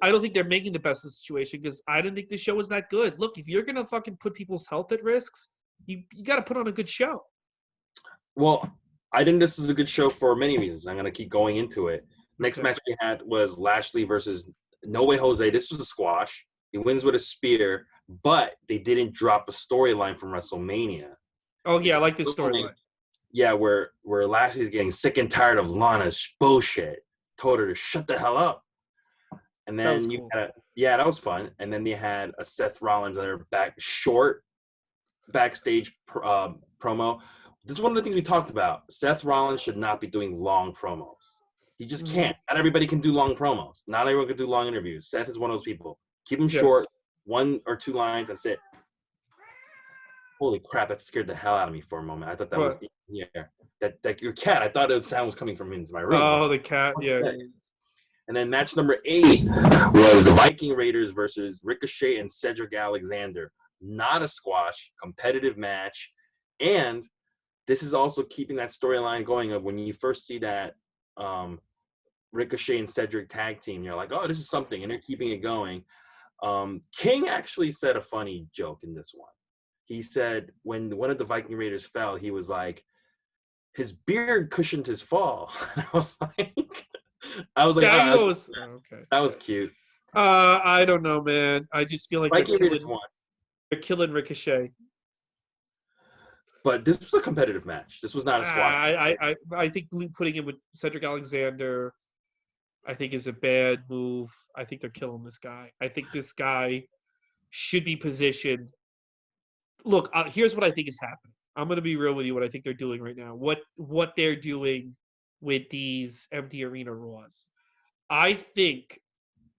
I don't think they're making the best of the situation because I didn't think the show was that good. Look, if you're gonna fucking put people's health at risks, you got to put on a good show. well, I think this is a good show for many reasons. I'm gonna keep going into it. Next Okay. match we had was Lashley versus No Way Jose. This was a squash. He wins with a spear, but they didn't drop a storyline from WrestleMania. Oh yeah, I like this storyline. Yeah, where Lashley's getting sick and tired of Lana's bullshit. Told her to shut the hell up. And That was then cool. that was fun. And then they had a Seth Rollins on their backstage promo. This is one of the things we talked about. Seth Rollins should not be doing long promos. He just can't. Not everybody can do long promos. Not everyone can do long interviews. Seth is one of those people. Keep them short, 1 or 2 lines, that's it. Holy crap, that scared the hell out of me for a moment. I thought that was in here. That your cat, I thought the sound was coming from into my room. Oh, the cat, yeah. And then match number 8 was the Viking Raiders versus Ricochet and Cedric Alexander. Not a squash, competitive match. And this is also keeping that storyline going of when you first see that Ricochet and Cedric tag team, you're like, oh, this is something, and they're keeping it going. King actually said a funny joke in this one. He said when one of the Viking Raiders fell, he was like, his beard cushioned his fall. And I was like, Okay. that was cute. I don't know, man. I just feel like Viking Raiders won. they're killing Ricochet. But this was a competitive match. This was not a squash. I think putting him with Cedric Alexander, I think is a bad move. I think they're killing this guy. I think this guy should be positioned. Look, here's what I think is happening. I'm going to be real with you. What I think they're doing right now. What they're doing with these empty arena Raws. I think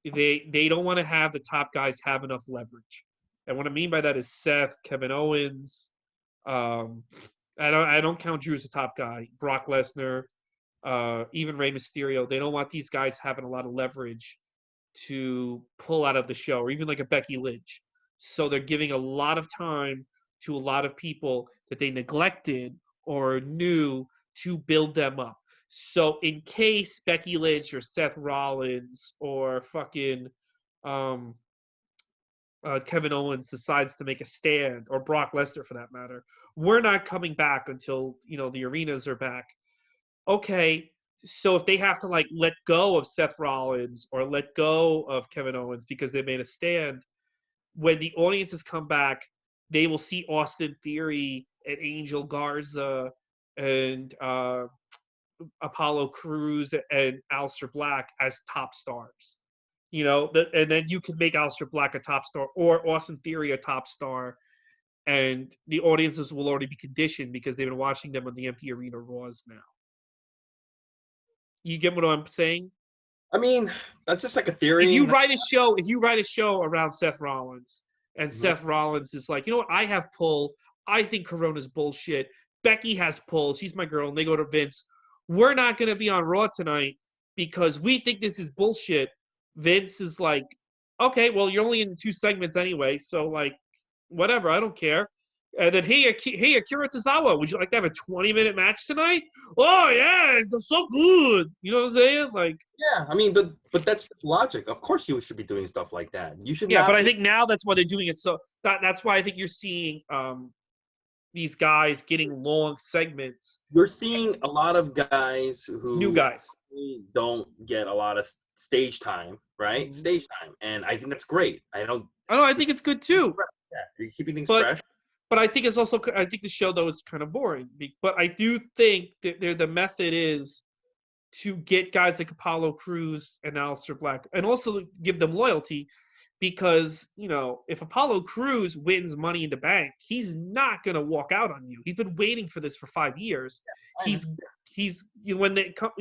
they don't want to have the top guys have enough leverage. And what I mean by that is Seth, Kevin Owens. I don't count Drew as a top guy. Brock Lesnar, even Rey Mysterio. They don't want these guys having a lot of leverage to pull out of the show, or even like a Becky Lynch. So they're giving a lot of time to a lot of people that they neglected or knew to build them up. So in case Becky Lynch or Seth Rollins or fucking um, Kevin Owens decides to make a stand, or Brock Lesnar for that matter, we're not coming back until the arenas are back. Okay, so if they have to like let go of Seth Rollins or let go of Kevin Owens because they made a stand, when the audiences come back, they will see Austin Theory and Angel Garza and Apollo Crews and Aleister Black as top stars. And then you can make Aleister Black a top star or Austin Theory a top star, and the audiences will already be conditioned because they've been watching them on the empty arena Raws now. You get what I'm saying? I mean, that's just like a theory. If you write a show around Seth Rollins, and Seth Rollins is like, you know what, I have pull. I think Corona's bullshit. Becky has pull. She's my girl. And they go to Vince. We're not going to be on Raw tonight because we think this is bullshit. Vince is like, okay, well, you're only in 2 segments anyway, so like, whatever, I don't care. And then, hey, Akira Tozawa, would you like to have a 20-minute match tonight? Oh yeah, it's so good. You know what I'm saying? Like, yeah, I mean, but that's just logic. Of course, you should be doing stuff like that. You should. Yeah, but I think now that's why they're doing it. So that's why I think you're seeing these guys getting long segments. You're seeing a lot of guys who new guys don't get a lot of stage time, right? Mm-hmm. Stage time, and I think that's great. I think it's good too. Yeah, you're keeping things fresh. But I think I think the show though is kind of boring. But I do think that the method is to get guys like Apollo Crews and Aleister Black, and also give them loyalty, because if Apollo Crews wins Money in the Bank, he's not gonna walk out on you. He's been waiting for this for 5 years. Yeah, he's when they come,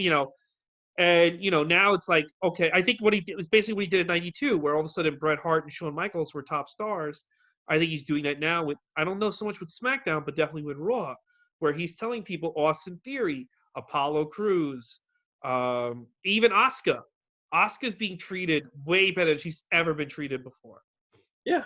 and now it's like, okay, I think what he did is basically what he did in '92, where all of a sudden Bret Hart and Shawn Michaels were top stars. I think he's doing that now with, I don't know so much with SmackDown, but definitely with Raw, where he's telling people Austin Theory, Apollo Crews, even Asuka. Asuka's being treated way better than she's ever been treated before. Yeah.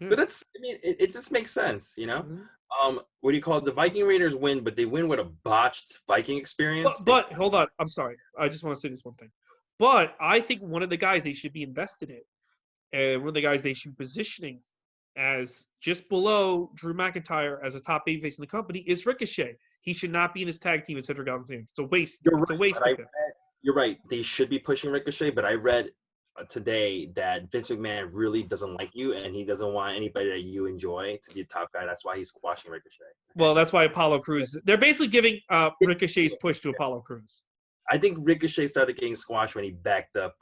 But it just makes sense, Mm-hmm. What do you call it? The Viking Raiders win, but they win with a botched Viking experience. But hold on. I'm sorry. I just want to say this one thing. But I think one of the guys they should be invested in, and one of the guys they should be positioning as just below Drew McIntyre as a top babyface in the company, is Ricochet. He should not be in his tag team with Cedric Alexander. It's a waste. You're right. They should be pushing Ricochet, but I read today that Vince McMahon really doesn't like you, and he doesn't want anybody that you enjoy to be a top guy. That's why he's squashing Ricochet. Well, that's why Apollo Crews. They're basically giving Ricochet's push to Apollo Crews. I think Ricochet started getting squashed when he backed up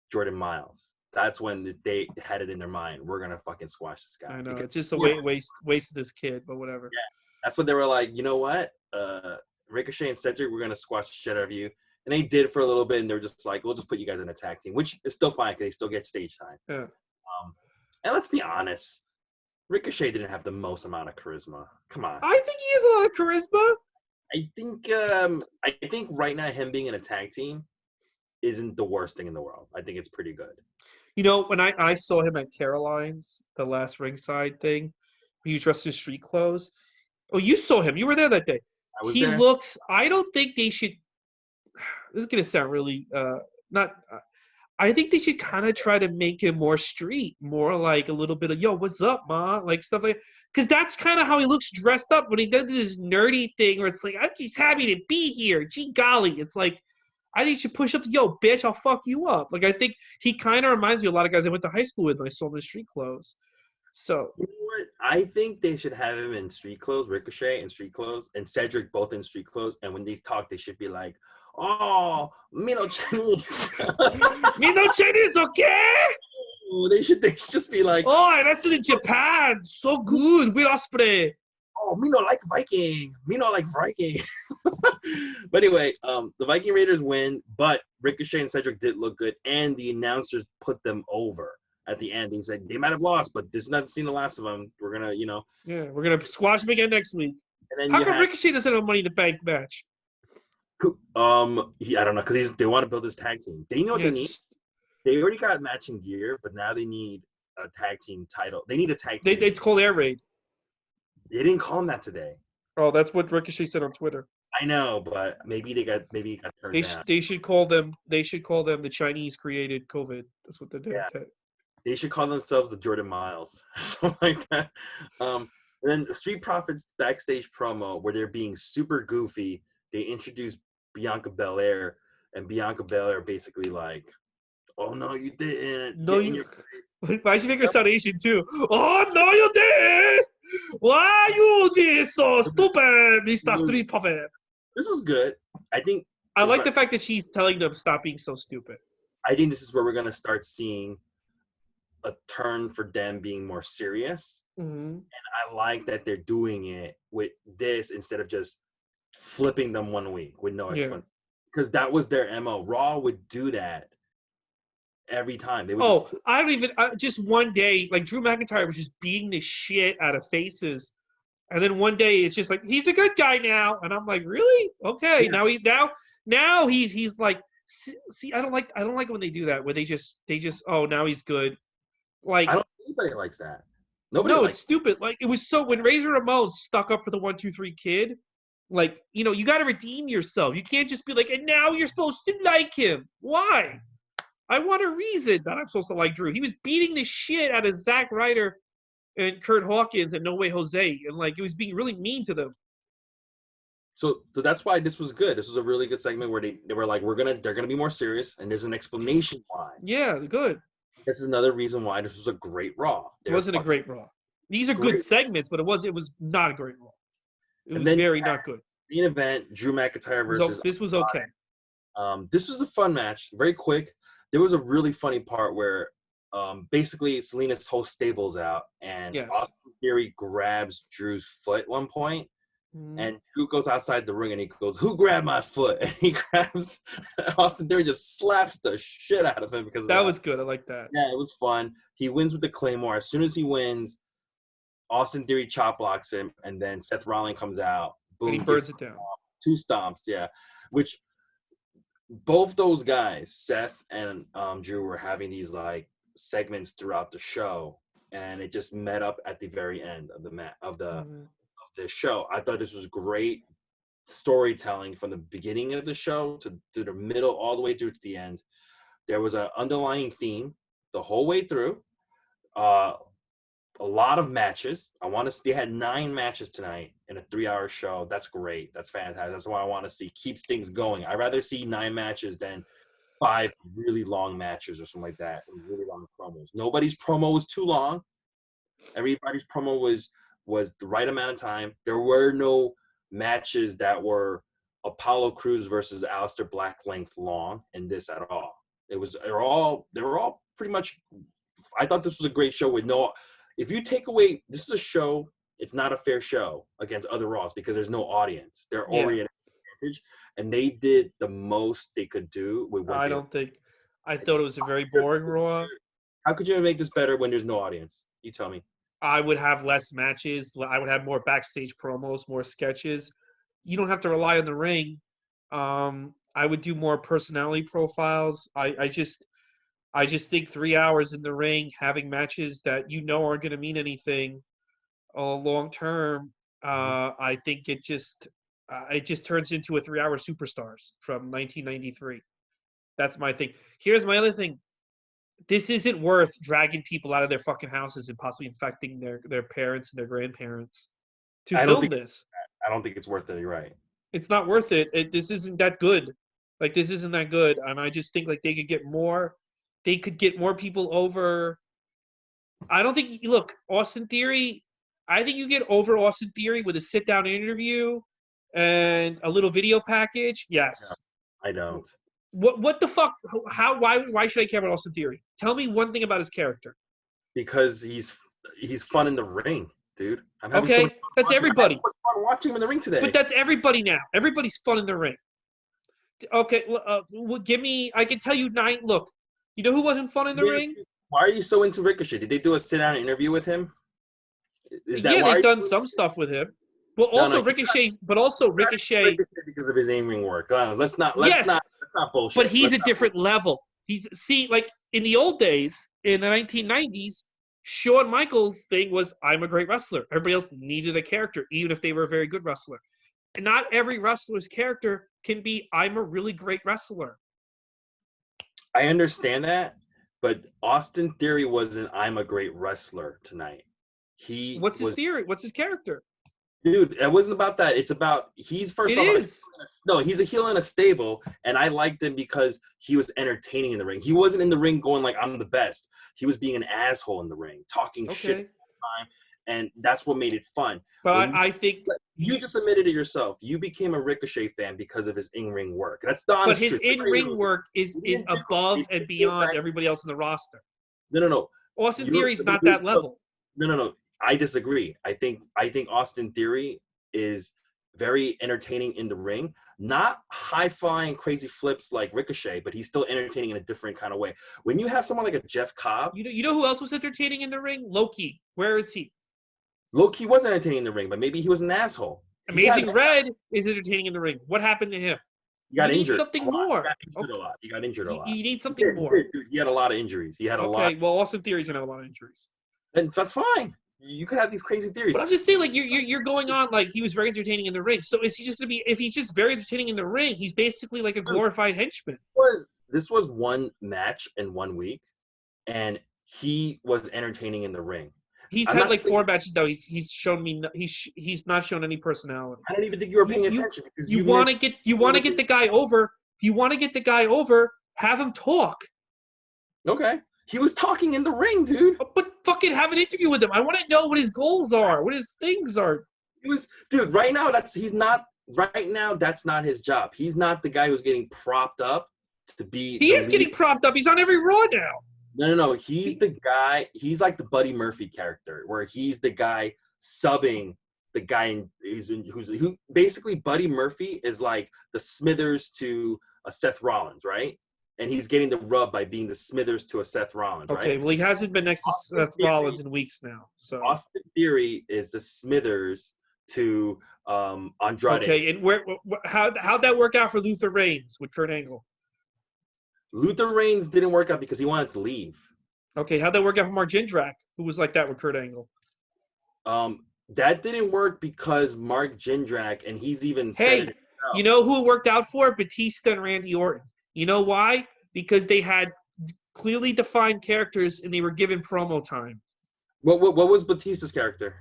Jordan Miles. That's when they had it in their mind. We're gonna fucking squash this guy. I know, it's just a waste of this kid, but whatever. Yeah, that's what they were like. You know what? Ricochet and Cedric, we're gonna squash the shit out of you. And they did for a little bit, and they're just like, we'll just put you guys in a tag team, which is still fine because they still get stage time. Yeah. And let's be honest, Ricochet didn't have the most amount of charisma. Come on. I think he has a lot of charisma. I think right now him being in a tag team isn't the worst thing in the world. I think it's pretty good. When I saw him at Caroline's, the last ringside thing, he was dressed in street clothes. Oh, you saw him. You were there that day. I was there. I don't think they should. This is going to sound really not. I think they should kind of try to make him more street, more like a little bit of, yo, what's up, ma? Like stuff like, because that's kind of how he looks dressed up when he does this nerdy thing where it's like, I'm just happy to be here. Gee golly. It's like, I think you should push up to, yo, bitch, I'll fuck you up. Like, I think he kind of reminds me of a lot of guys I went to high school with when I saw him in street clothes. So, you know what? I think they should have him in street clothes, Ricochet in street clothes, and Cedric both in street clothes. And when they talk, they should be like, oh, me no Chinese. Me no Chinese, okay? Oh, they should just be like, oh, that's in Japan. So good with Osprey. Oh, me no like Viking. Me no like Viking. But anyway, the Viking Raiders win, but Ricochet and Cedric did look good, and the announcers put them over at the end. He said, they might have lost, but this is not seen the last of them. We're going to, Yeah, we're going to squash them again next week. And then How come Ricochet doesn't have a Money in the Bank match? I don't know because they want to build this tag team. They know what Yeah, they need. They already got matching gear, but now they need a tag team title. They need a tag team. it's called Air Raid. They didn't call him that today. Oh, that's what Ricochet said on Twitter. I know, but maybe it got turned down. They should call them the Chinese created COVID. That's what they're doing. Yeah. They should call themselves the Jordan Miles, something like that. And then the Street Profits backstage promo where they're being super goofy. They introduce Bianca Belair, and Bianca Belair basically like, "Oh no, you didn't. No, Get in your face." Why should make her sound Asian too? Oh no, you did! Why you be so stupid, Mr. Street Profit? This was good. I like the fact that she's telling them stop being so stupid. I think this is where we're gonna start seeing a turn for them being more serious. Mm-hmm. And I like that they're doing it with this instead of just flipping them 1 week with no explanation. Because that was their MO. Raw would do that every time. They would just one day, like Drew McIntyre was just beating the shit out of faces. And then one day it's just like, he's a good guy now. And I'm like, really? Okay. Yeah. Now he's like, see, I don't like when they do that, where they just, oh, now he's good. Like, I don't think anybody likes that. It's stupid. Like, it was so when Razor Ramon stuck up for the 1, 2, 3 kid, like, you got to redeem yourself. You can't just be like, and now you're supposed to like him. Why? I want a reason that I'm supposed to like Drew. He was beating the shit out of Zack Ryder and Kurt Hawkins and No Way Jose, and like, it was being really mean to them. So that's why this was good. This was a really good segment where they were like, they're gonna be more serious, and there's an explanation why. Yeah, good. This is another reason why this was a great Raw. It wasn't a great Raw. These are good segments, but it was not a great Raw. It was very not good. Main event: Drew McIntyre versus. This was okay. This was a fun match, very quick. There was a really funny part where, basically Selena's whole stable's out, and Austin Theory grabs Drew's foot at one point. And Drew goes outside the ring and he goes, "Who grabbed my foot?" And he grabs Austin Theory, just slaps the shit out of him because that was good. I like that. Yeah, it was fun. He wins with the Claymore. As soon as he wins, Austin Theory chop blocks him, and then Seth Rollins comes out. Boom, and he burns it down. 2 stomps, yeah. Which both those guys, Seth and Drew, were having these like segments throughout the show, and it just met up at the very end of the show. I thought this was great storytelling from the beginning of the show to the middle, all the way through to the end. There was an underlying theme the whole way through. A lot of matches. They had 9 matches tonight in a 3-hour show. That's great. That's fantastic. That's what I want to see. Keeps things going. I'd rather see 9 matches than 5 really long matches or something like that. Really long promos. Nobody's promo was too long. Everybody's promo was the right amount of time. There were no matches that were Apollo Crews versus Aleister Black length long in this at all. They were all pretty much. I thought this was a great show with no. If you take away, this is a show. It's not a fair show against other Raws because there's no audience. They're already at an advantage, and they did the most they could do with what I thought it was a very boring Raw. How could you make this better when there's no audience? You tell me. I would have less matches. I would have more backstage promos, more sketches. You don't have to rely on the ring. I would do more personality profiles. I just think 3 hours in the ring, having matches that aren't going to mean anything long term. I think it just turns into a 3-hour Superstars from 1993. That's my thing. Here's my other thing. This isn't worth dragging people out of their fucking houses and possibly infecting their parents and their grandparents to film this. I don't think it's worth it. You're right. It's not worth it. This isn't that good. Like, this isn't that good. And I just think, like, they could get more people over. I don't think, look, Austin Theory, I think you get over Austin Theory with a sit-down interview and a little video package. Yes. Yeah, I don't. What the fuck? Why should I care about Austin Theory? Tell me one thing about his character. Because he's fun in the ring, dude. That's everybody. I'm watching him in the ring today. But that's everybody now. Everybody's fun in the ring. Okay, give me. I can tell you 9. Look, you know who wasn't fun in the ring? Why are you so into Ricochet? Did they do a sit-down interview with him? They've done some stuff with him. Well, No, also no, Ricochet, but also Ricochet. because of his in-ring work. Yes, Let's not bullshit. but he's a different level. Like in the old days, in the 1990s, Shawn Michaels' thing was, I'm a great wrestler. Everybody else needed a character, even if they were a very good wrestler. And not every wrestler's character can be, I'm a really great wrestler. I understand that, but Austin Theory wasn't I'm a great wrestler tonight. He What's his was theory? What's his character? Dude, it wasn't about that. It's about he's first It off is. he's a heel in a stable, and I liked him because he was entertaining in the ring. He wasn't in the ring going like I'm the best. He was being an asshole in the ring, talking shit all the time, and that's what made it fun. But I think you just admitted it yourself. You became a Ricochet fan because of his in-ring work. That's the honest his truth. in-ring work is above and beyond everybody else in the roster. No. Austin Theory's not that level. No. I disagree. I think Austin Theory is very entertaining in the ring. Not high-flying crazy flips like Ricochet, but he's still entertaining in a different kind of way. When you have someone like a Jeff Cobb, you know who else was entertaining in the ring? Low-Ki. Where is he? Low-Ki was entertaining in the ring, but maybe he was an asshole. Amazing Red is entertaining in the ring. What happened to him? He got injured. Something more. He got injured a lot. You need something more. He had a lot of injuries. He had a lot. Okay, well, Austin Theory's gonna have a lot of injuries. And that's fine. You could have these crazy theories. But I'm just saying, like, you're going on like he was very entertaining in the ring. So is he just gonna be? If he's just very entertaining in the ring, he's basically like a glorified henchman. This was one match in 1 week, and he was entertaining in the ring. He's had like 4 matches now. He's shown me he's not shown any personality. I don't even think you were paying attention because you want to get the guy over. If you want to get the guy over, have him talk. Okay. He was talking in the ring, dude. But fucking have an interview with him. I want to know what his goals are, what his things are. Right now that's not his job. He's not the guy who's getting propped up to be. He is getting propped up. He's on every Raw now. No. He's the guy. He's like the Buddy Murphy character, where he's the guy subbing the guy who basically Buddy Murphy is like the Smithers to a Seth Rollins, right? And he's getting the rub by being the Smithers to a Seth Rollins, right? Okay, well, he hasn't been next to Seth Rollins in weeks now. So Austin Theory is the Smithers to Andrade. Okay, and how'd that work out for Luther Reigns with Kurt Angle? Luther Reigns didn't work out because he wanted to leave. Okay, how'd that work out for Mark Jindrak, who was like that with Kurt Angle? That didn't work because Mark Jindrak, and he's even said it himself. You know who it worked out for? Batista and Randy Orton. You know why? Because they had clearly defined characters and they were given promo time. What was Batista's character?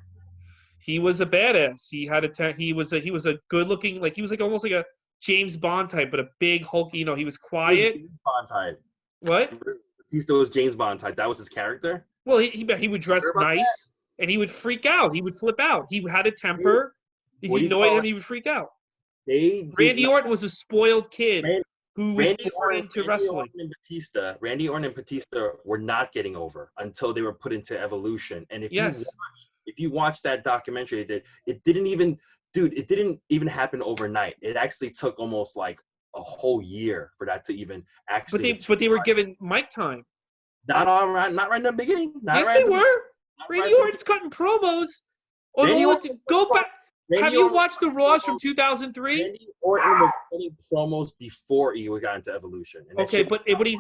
He was a badass. He was a good looking, like he was like almost like a James Bond type, but a big hulky. He was quiet. James Bond type. What? Batista was James Bond type. That was his character. Well, he would dress nice and he would freak out. He would flip out. He had a temper. If you annoyed him, he would freak out. Randy Orton was a spoiled kid. Who was born into wrestling. Randy Orton and Batista were not getting over until they were put into Evolution. And if you watch that documentary, it didn't even happen overnight. It actually took almost like a whole year for that to even actually. But they were given mic time. Not right in the beginning. They were. Randy Orton's cutting promos. Go back. Have you watched the Raws from 2003? Randy Orton was cutting promos before he got into Evolution. Okay, but when he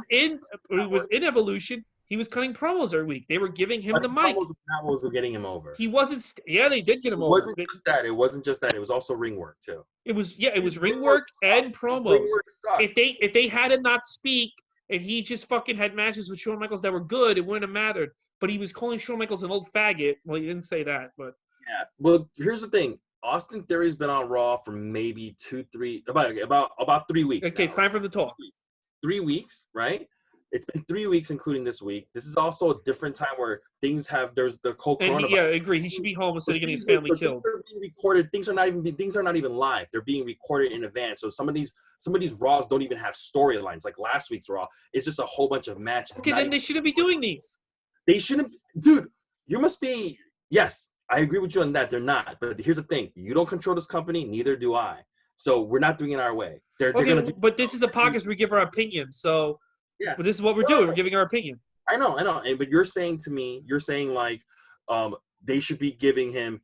was in Evolution, he was cutting promos every week. They were giving him the mic. Promos were getting him over. He wasn't. They did get him over. It wasn't just that. It was also ring work too. It was ring work and promos. If they had him not speak and he just fucking had matches with Shawn Michaels that were good, it wouldn't have mattered. But he was calling Shawn Michaels an old faggot. Well, he didn't say that, but yeah. Well, here's the thing. Austin Theory's been on Raw for maybe about 3 weeks. Okay, it's time for him to talk. 3 weeks, right? It's been 3 weeks, including this week. This is also a different time where there's the whole coronavirus. I agree. He should be home instead of getting his family killed. Things are being recorded. Things are not even live. They're being recorded in advance. So some of these Raws don't even have storylines. Like last week's Raw, it's just a whole bunch of matches. Okay, then they shouldn't be doing these. They shouldn't, dude. You must be. Yes, I agree with you on that. They're not. But here's the thing: you don't control this company. Neither do I. So we're not doing it our way. They're gonna do. But this is a podcast where we give our opinion. So yeah, but this is what we're doing. We're giving our opinion. I know. But you're saying to me, like, they should be giving him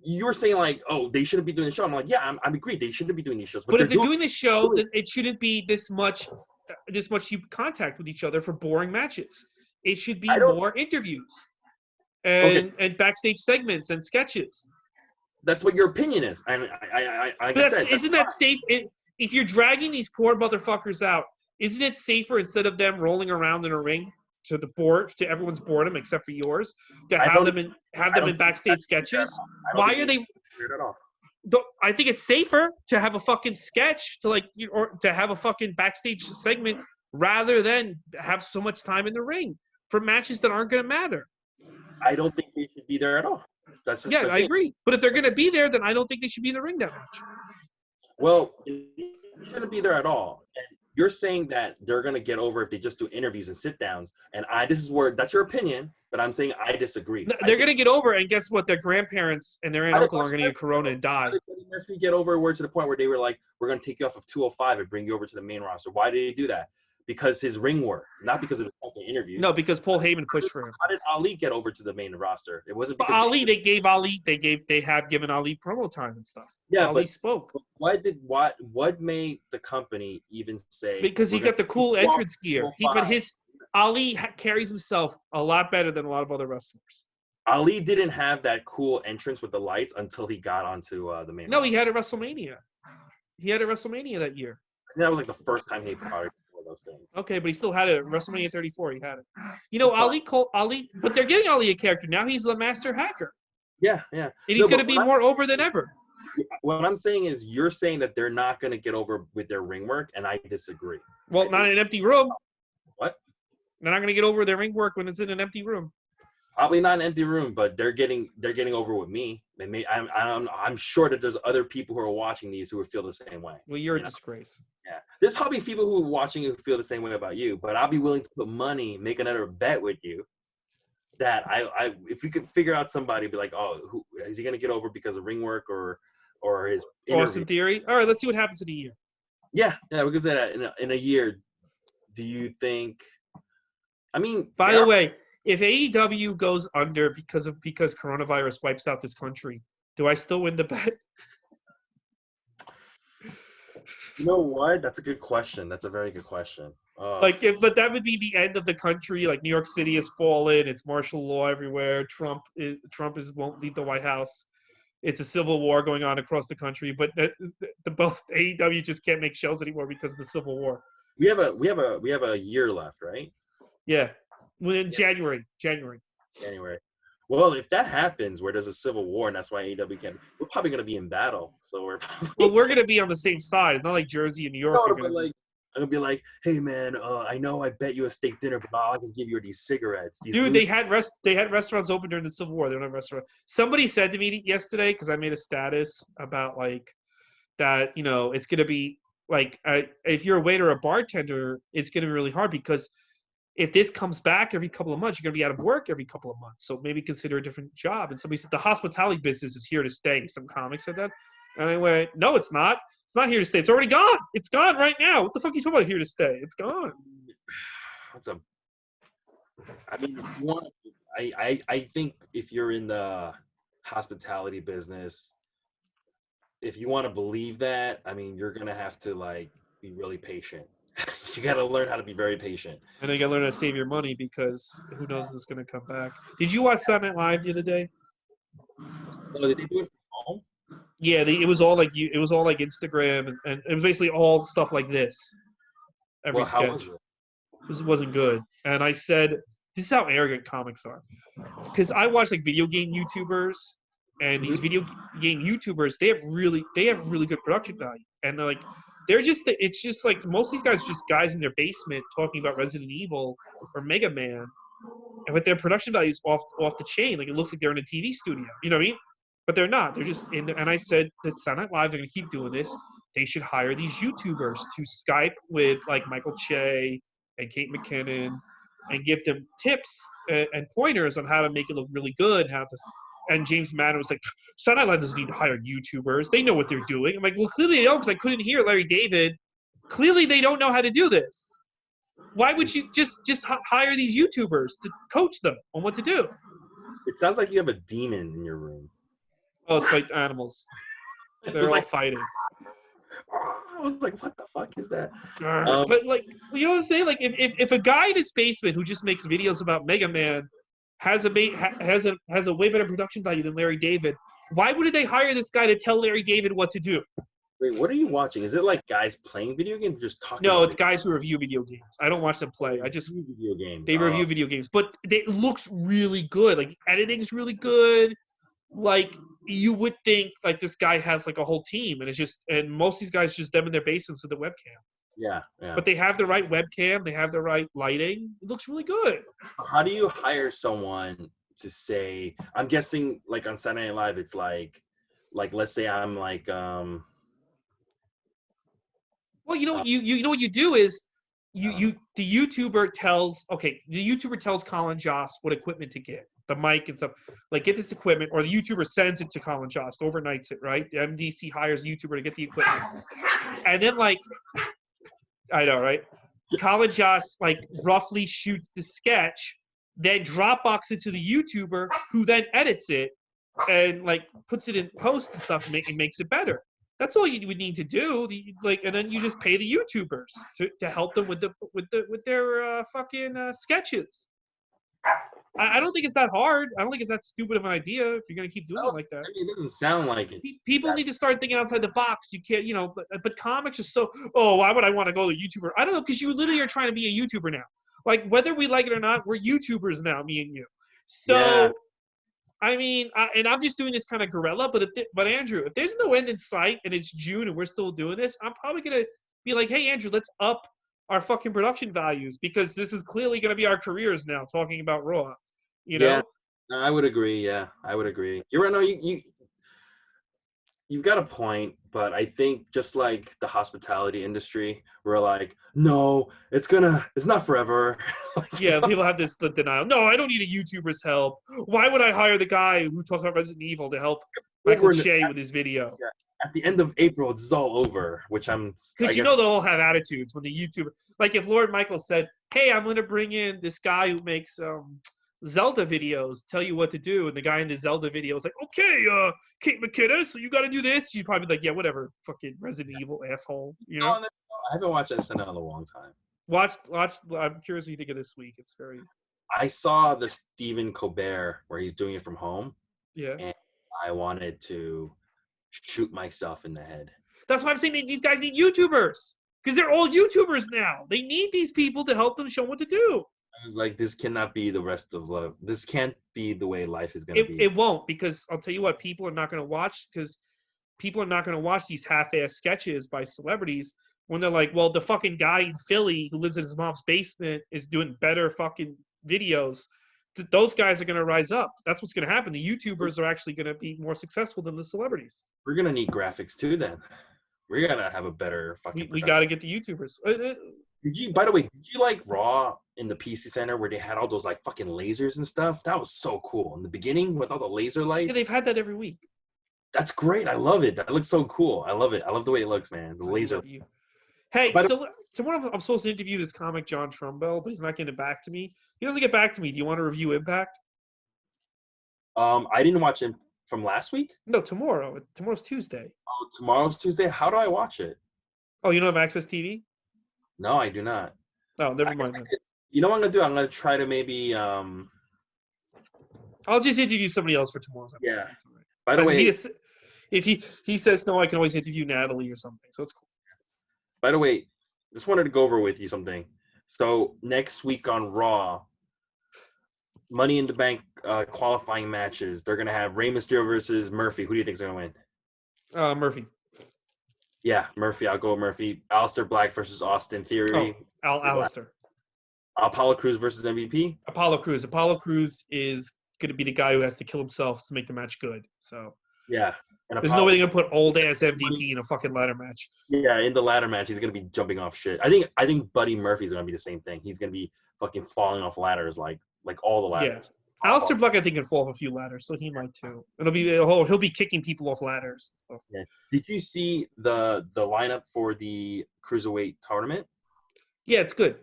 You were saying like, oh, they shouldn't be doing the show. I'm like, yeah, I'm agreed. They shouldn't be doing these shows. But if they're doing this show, then it shouldn't be this much contact with each other for boring matches. It should be more interviews and backstage segments and sketches. That's what your opinion is. And like I said, isn't that safe? If you're dragging these poor motherfuckers out, isn't it safer instead of them rolling around in a ring to everyone's boredom except for yours, to have them in backstage sketches? Why are they? Weird at all. I think it's safer to have a fucking sketch or to have a fucking backstage segment rather than have so much time in the ring for matches that aren't going to matter. I don't think they should be there at all. That's just I agree. But if they're going to be there, then I don't think they should be in the ring that much. Well, they shouldn't be there at all. And you're saying that they're going to get over if they just do interviews and sit downs. And that's your opinion, but I'm saying I disagree. They're going to get over, and guess what? Their grandparents and their aunt and uncle are going to get corona and die. If we get over, we're to the point where they were like, we're going to take you off of 205 and bring you over to the main roster. Why did they do that? Because his ring work, not because of his fucking interviews. No, because Paul Heyman pushed for him. How did Ali get over to the main roster? It wasn't because Ali. They have given Ali promo time and stuff. Yeah, Ali spoke. What made the company even say? Because he got the cool entrance gear. Ali carries himself a lot better than a lot of other wrestlers. Ali didn't have that cool entrance with the lights until he got onto the main. No, he had a WrestleMania. He had a WrestleMania that year. And that was like the first time he probably did those things. Okay, but he still had it. WrestleMania 34, he had it. Ali, but they're giving Ali a character now. He's the master hacker. Yeah. And he's going to be more over than ever. What I'm saying is, you're saying that they're not going to get over with their ring work, and I disagree. Well, not in an empty room. What? They're not going to get over their ring work when it's in an empty room. Probably not an empty room, but they're getting over with me. I'm sure that there's other people who are watching these who would feel the same way. Well, you're a disgrace. Yeah, there's probably people who are watching who feel the same way about you. But I'll be willing to put money, make another bet with you, that if we could figure out somebody, be like, oh, who is he going to get over because of ring work or his interview? Austin Theory. All right, let's see what happens in a year. Yeah, we could say that in a year. Do you think? I mean, by the way, if AEW goes under because coronavirus wipes out this country, do I still win the bet? You know what? That's a good question. That's a very good question. But that would be the end of the country. Like, New York City has fallen. It's martial law everywhere. Trump won't leave the White House. It's a civil war going on across the country. But both AEW just can't make shows anymore because of the civil war. We have a year left, right? Yeah. In January. Well, if that happens, where there's a civil war, and that's why AEW can't, we're probably going to be in battle. So we're going to be on the same side. It's not like Jersey and New York. No, but I'm going to be like, hey man, I know I bet you a steak dinner, but all I can give you are these cigarettes. Dude, they had restaurants open during the Civil War. They don't have restaurants. Somebody said to me yesterday, because I made a status about that, it's going to be if you're a waiter or a bartender, it's going to be really hard because if this comes back every couple of months, you're going to be out of work every couple of months. So maybe consider a different job. And somebody said the hospitality business is here to stay. Some comics said that. And I went, no, it's not. It's not here to stay. It's already gone. It's gone right now. What the fuck are you talking about here to stay? It's gone. I think if you're in the hospitality business, if you want to believe that, you're going to have to be really patient. You got to learn how to be very patient. And you got to learn how to save your money because who knows if it's going to come back. Did you watch Saturday Night Live the other day? No, did they do it from home? Yeah, it was all like Instagram, and it was basically all stuff like this. Every sketch. How was it? This wasn't good. And I said, this is how arrogant comics are. Because I watch video game YouTubers, and these video game YouTubers, they have really good production value. And it's just like most of these guys are just guys in their basement talking about Resident Evil or Mega Man, and with their production values off the chain, it looks like they're in a TV studio. You know what I mean? But they're not. They're just in there. And I said that Saturday Night Live, they're going to keep doing this. They should hire these YouTubers to Skype with Michael Che and Kate McKinnon and give them tips and pointers on how to make it look really good. And James Madden was like, Saturday Night Live doesn't need to hire YouTubers. They know what they're doing. I'm like, well, clearly they don't, because I couldn't hear Larry David. Clearly they don't know how to do this. Why would you just hire these YouTubers to coach them on what to do? It sounds like you have a demon in your room. Oh, it's like animals. It They're was all like, fighting. I was like, what the fuck is that? But like, you know what I'm saying? Like, if a guy in his basement who just makes videos about Mega Man has a way better production value than Larry David, why wouldn't they hire this guy to tell Larry David what to do? Wait, what are you watching? Is it like guys playing video games or just talking No, about it's guys who review video games. I don't watch them play. I just video games? they review video games, but it looks really good. Like editing's really good. Like you would think like this guy has like a whole team, and it's just and most of these guys just them in their basements with a webcam. Yeah, yeah. But they have the right webcam, they have the right lighting. It looks really good. How do you hire someone to say? I'm guessing like on Saturday Night Live, it's like let's say I'm like Well, you know what you do is the YouTuber tells Colin Jost what equipment to get, the mic and stuff. Like get this equipment, or the YouTuber sends it to Colin Jost, overnights it, right? The MDC hires the YouTuber to get the equipment, and then like I know, right? Colin Jost like roughly shoots the sketch, then Dropbox it to the YouTuber, who then edits it and like puts it in post and stuff, and makes it better. That's all you would need to do. And then you just pay the YouTubers to help them with their fucking sketches. I don't think it's that hard. I don't think it's that stupid of an idea if you're gonna keep doing it like that. I mean, it doesn't sound like it. People need to start thinking outside the box. You can't, but comics are so. Oh, why would I want to go to YouTuber? I don't know, because you literally are trying to be a YouTuber now. Like whether we like it or not, we're YouTubers now, me and you. So. Yeah. I mean, and I'm just doing this kind of guerrilla, but Andrew, if there's no end in sight and it's June and we're still doing this, I'm probably gonna be like, hey Andrew, let's up our fucking production values, because this is clearly gonna be our careers now, talking about Raw. You know? Yeah, I would agree. Yeah, I would agree. You're right. No, you've got a point, but I think just like the hospitality industry, we're like, no, it's not forever. Yeah, people have the denial. No, I don't need a YouTuber's help. Why would I hire the guy who talks about Resident Evil to help Michael Che with his video? Yeah. At the end of April, this is all over, which because they'll all have attitudes when the YouTuber, like if Lord Michael said, hey, I'm going to bring in this guy who makes Zelda videos, tell you what to do, and the guy in the Zelda video is like, okay, Kate McKinnon, so you got to do this. You'd probably be like, yeah, whatever, fucking Resident Evil asshole. You know? No, I haven't watched SNL in a long time. Watch. I'm curious what you think of this week. It's very. I saw the Stephen Colbert where he's doing it from home. Yeah. And I wanted to shoot myself in the head. That's why I'm saying these guys need YouTubers, because they're all YouTubers now. They need these people to help them show them what to do. I was like, this cannot be the rest of life. This can't be the way life is going to be. It won't, because I'll tell you what, people are not going to watch, because people are not going to watch these half-ass sketches by celebrities when they're like, well, the fucking guy in Philly who lives in his mom's basement is doing better fucking videos. Those guys are going to rise up. That's what's going to happen. The YouTubers are actually going to be more successful than the celebrities. We're going to need graphics too then. We're going to have a better fucking We got to get the YouTubers. By the way, did you like Raw in the PC Center where they had all those like fucking lasers and stuff? That was so cool. In the beginning with all the laser lights. Yeah, they've had that every week. That's great. I love it. That looks so cool. I love it. I love the way it looks, man. The laser. Hey, so tomorrow I'm supposed to interview this comic, John Trumbo, but he's not getting back to me. He doesn't get back to me. Do you want to review Impact? I didn't watch it from last week. No, tomorrow. Tomorrow's Tuesday. Oh, tomorrow's Tuesday. How do I watch it? Oh, you don't have Access TV? No, I do not. Oh, never mind. You know what I'm gonna do? I'm gonna try to maybe. I'll just interview somebody else for tomorrow's episode. Yeah. By the way, if he says no, I can always interview Natalie or something. So it's cool. By the way, just wanted to go over with you something. So next week on Raw, Money in the Bank qualifying matches. They're gonna have Rey Mysterio versus Murphy. Who do you think is gonna win? Murphy. Yeah, Murphy. I'll go with Murphy. Aleister Black versus Austin Theory. Oh, Aleister. Apollo Crews versus MVP. Apollo Crews. Apollo Crews is gonna be the guy who has to kill himself to make the match good. So. Yeah. There's no way they're gonna put old ass MVP in a fucking ladder match. Yeah, in the ladder match, he's gonna be jumping off shit. I think Buddy Murphy's gonna be the same thing. He's gonna be fucking falling off ladders like all the ladders. Yeah. Aleister Black, I think, can fall off a few ladders, so he might too. He'll be kicking people off ladders. So. Yeah. Did you see the lineup for the cruiserweight tournament? Yeah, it's good.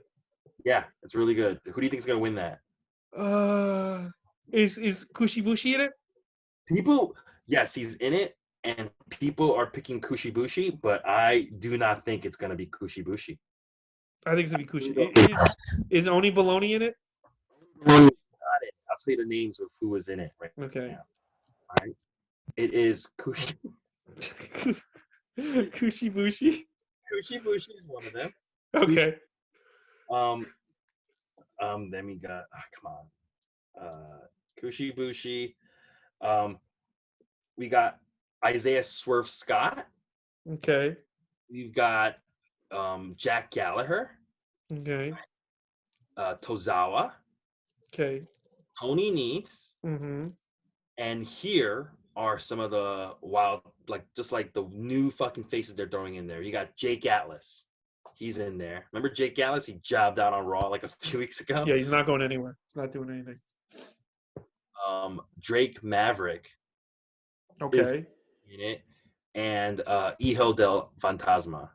Yeah, it's really good. Who do you think is gonna win that? Is Kushibushi in it? People, Yes, he's in it, and people are picking Kushibushi, but I do not think it's going to be Kushibushi. I think it's gonna be Kushi. Is Oni Baloney in it? Got it. I'll tell you the names of who is in it right Okay. now. All right. It is Kushibushi. Kushibushi is one of them. Okay. Then we got come on. Kushibushi. We got Isaiah Swerve Scott. Okay. We've got Jack Gallagher, Okay. Tozawa, Okay. Tony Nese, Mm-hmm. and here are some of the wild, just like the new fucking faces they're throwing in there. You got Jake Atlas. He's in there. Remember Jake Atlas? He jobbed out on Raw like a few weeks ago. Yeah, he's not going anywhere. He's not doing anything. Drake Maverick is Okay. in it, and Hijo del Fantasma.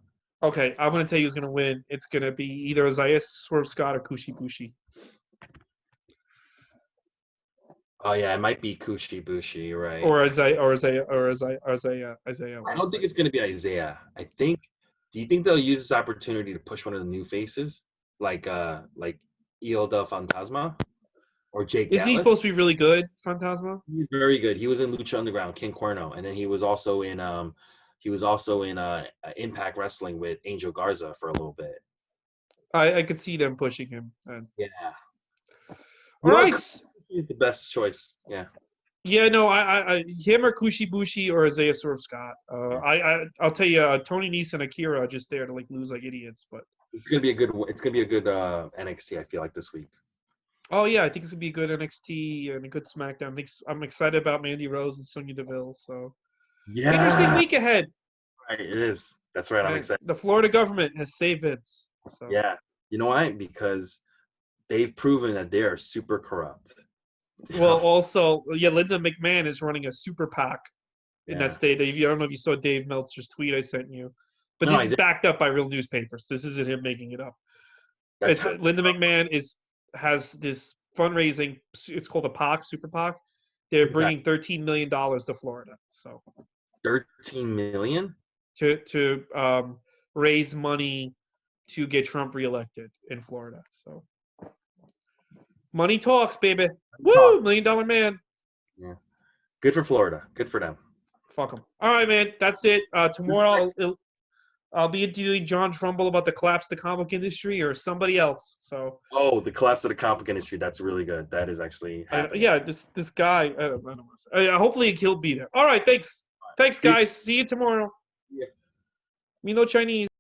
Okay, I'm gonna tell you who's gonna win. It's gonna be either Isaiah Swerve Scott or Kushibushi. Oh yeah, it might be Kushibushi, you're right. Or Isaiah. I don't think it's going to be Isaiah. Do you think they'll use this opportunity to push one of the new faces, like Il del Fantasma or Jake Isn't he Atlas? supposed to be really good, Fantasma? He's very good. He was in Lucha Underground, King Cuerno, and then he was also in Impact Wrestling with Angel Garza for a little bit. I could see them pushing him. Yeah. All right. He's the best choice. Yeah. Yeah, no, I him or Kushibushi or Isaiah Swerve Scott. I'll tell you, Tony Nese and Akira are just there to lose like idiots. But it's gonna be a good NXT. I feel like this week. Oh yeah, I think it's gonna be a good NXT and a good SmackDown. I'm excited about Mandy Rose and Sonya Deville. So yeah, interesting week ahead. Right, it is. That's right. I'm excited. The Florida government has saved Vince. So. Yeah, you know why? Because they've proven that they are super corrupt. Well, also, Linda McMahon is running a super PAC in that state. I don't know if you saw Dave Meltzer's tweet I sent you, but this is backed up by real newspapers. This isn't him making it up. Linda McMahon has this fundraising. It's called a PAC, Super PAC. They're bringing $13 million to Florida. So 13 million to raise money to get Trump reelected in Florida. So money talks, baby. Woo, $1 million man. Yeah, good for Florida. Good for them. Fuck them. All right, man. That's it. Tomorrow I'll be interviewing John Trumbull about the collapse of the comic industry or somebody else. So. Oh, the collapse of the comic industry. That's really good. That is actually. This guy. I don't know. Hopefully he'll be there. All right. Thanks. Thanks, guys. See you tomorrow. Yeah. Me no Chinese.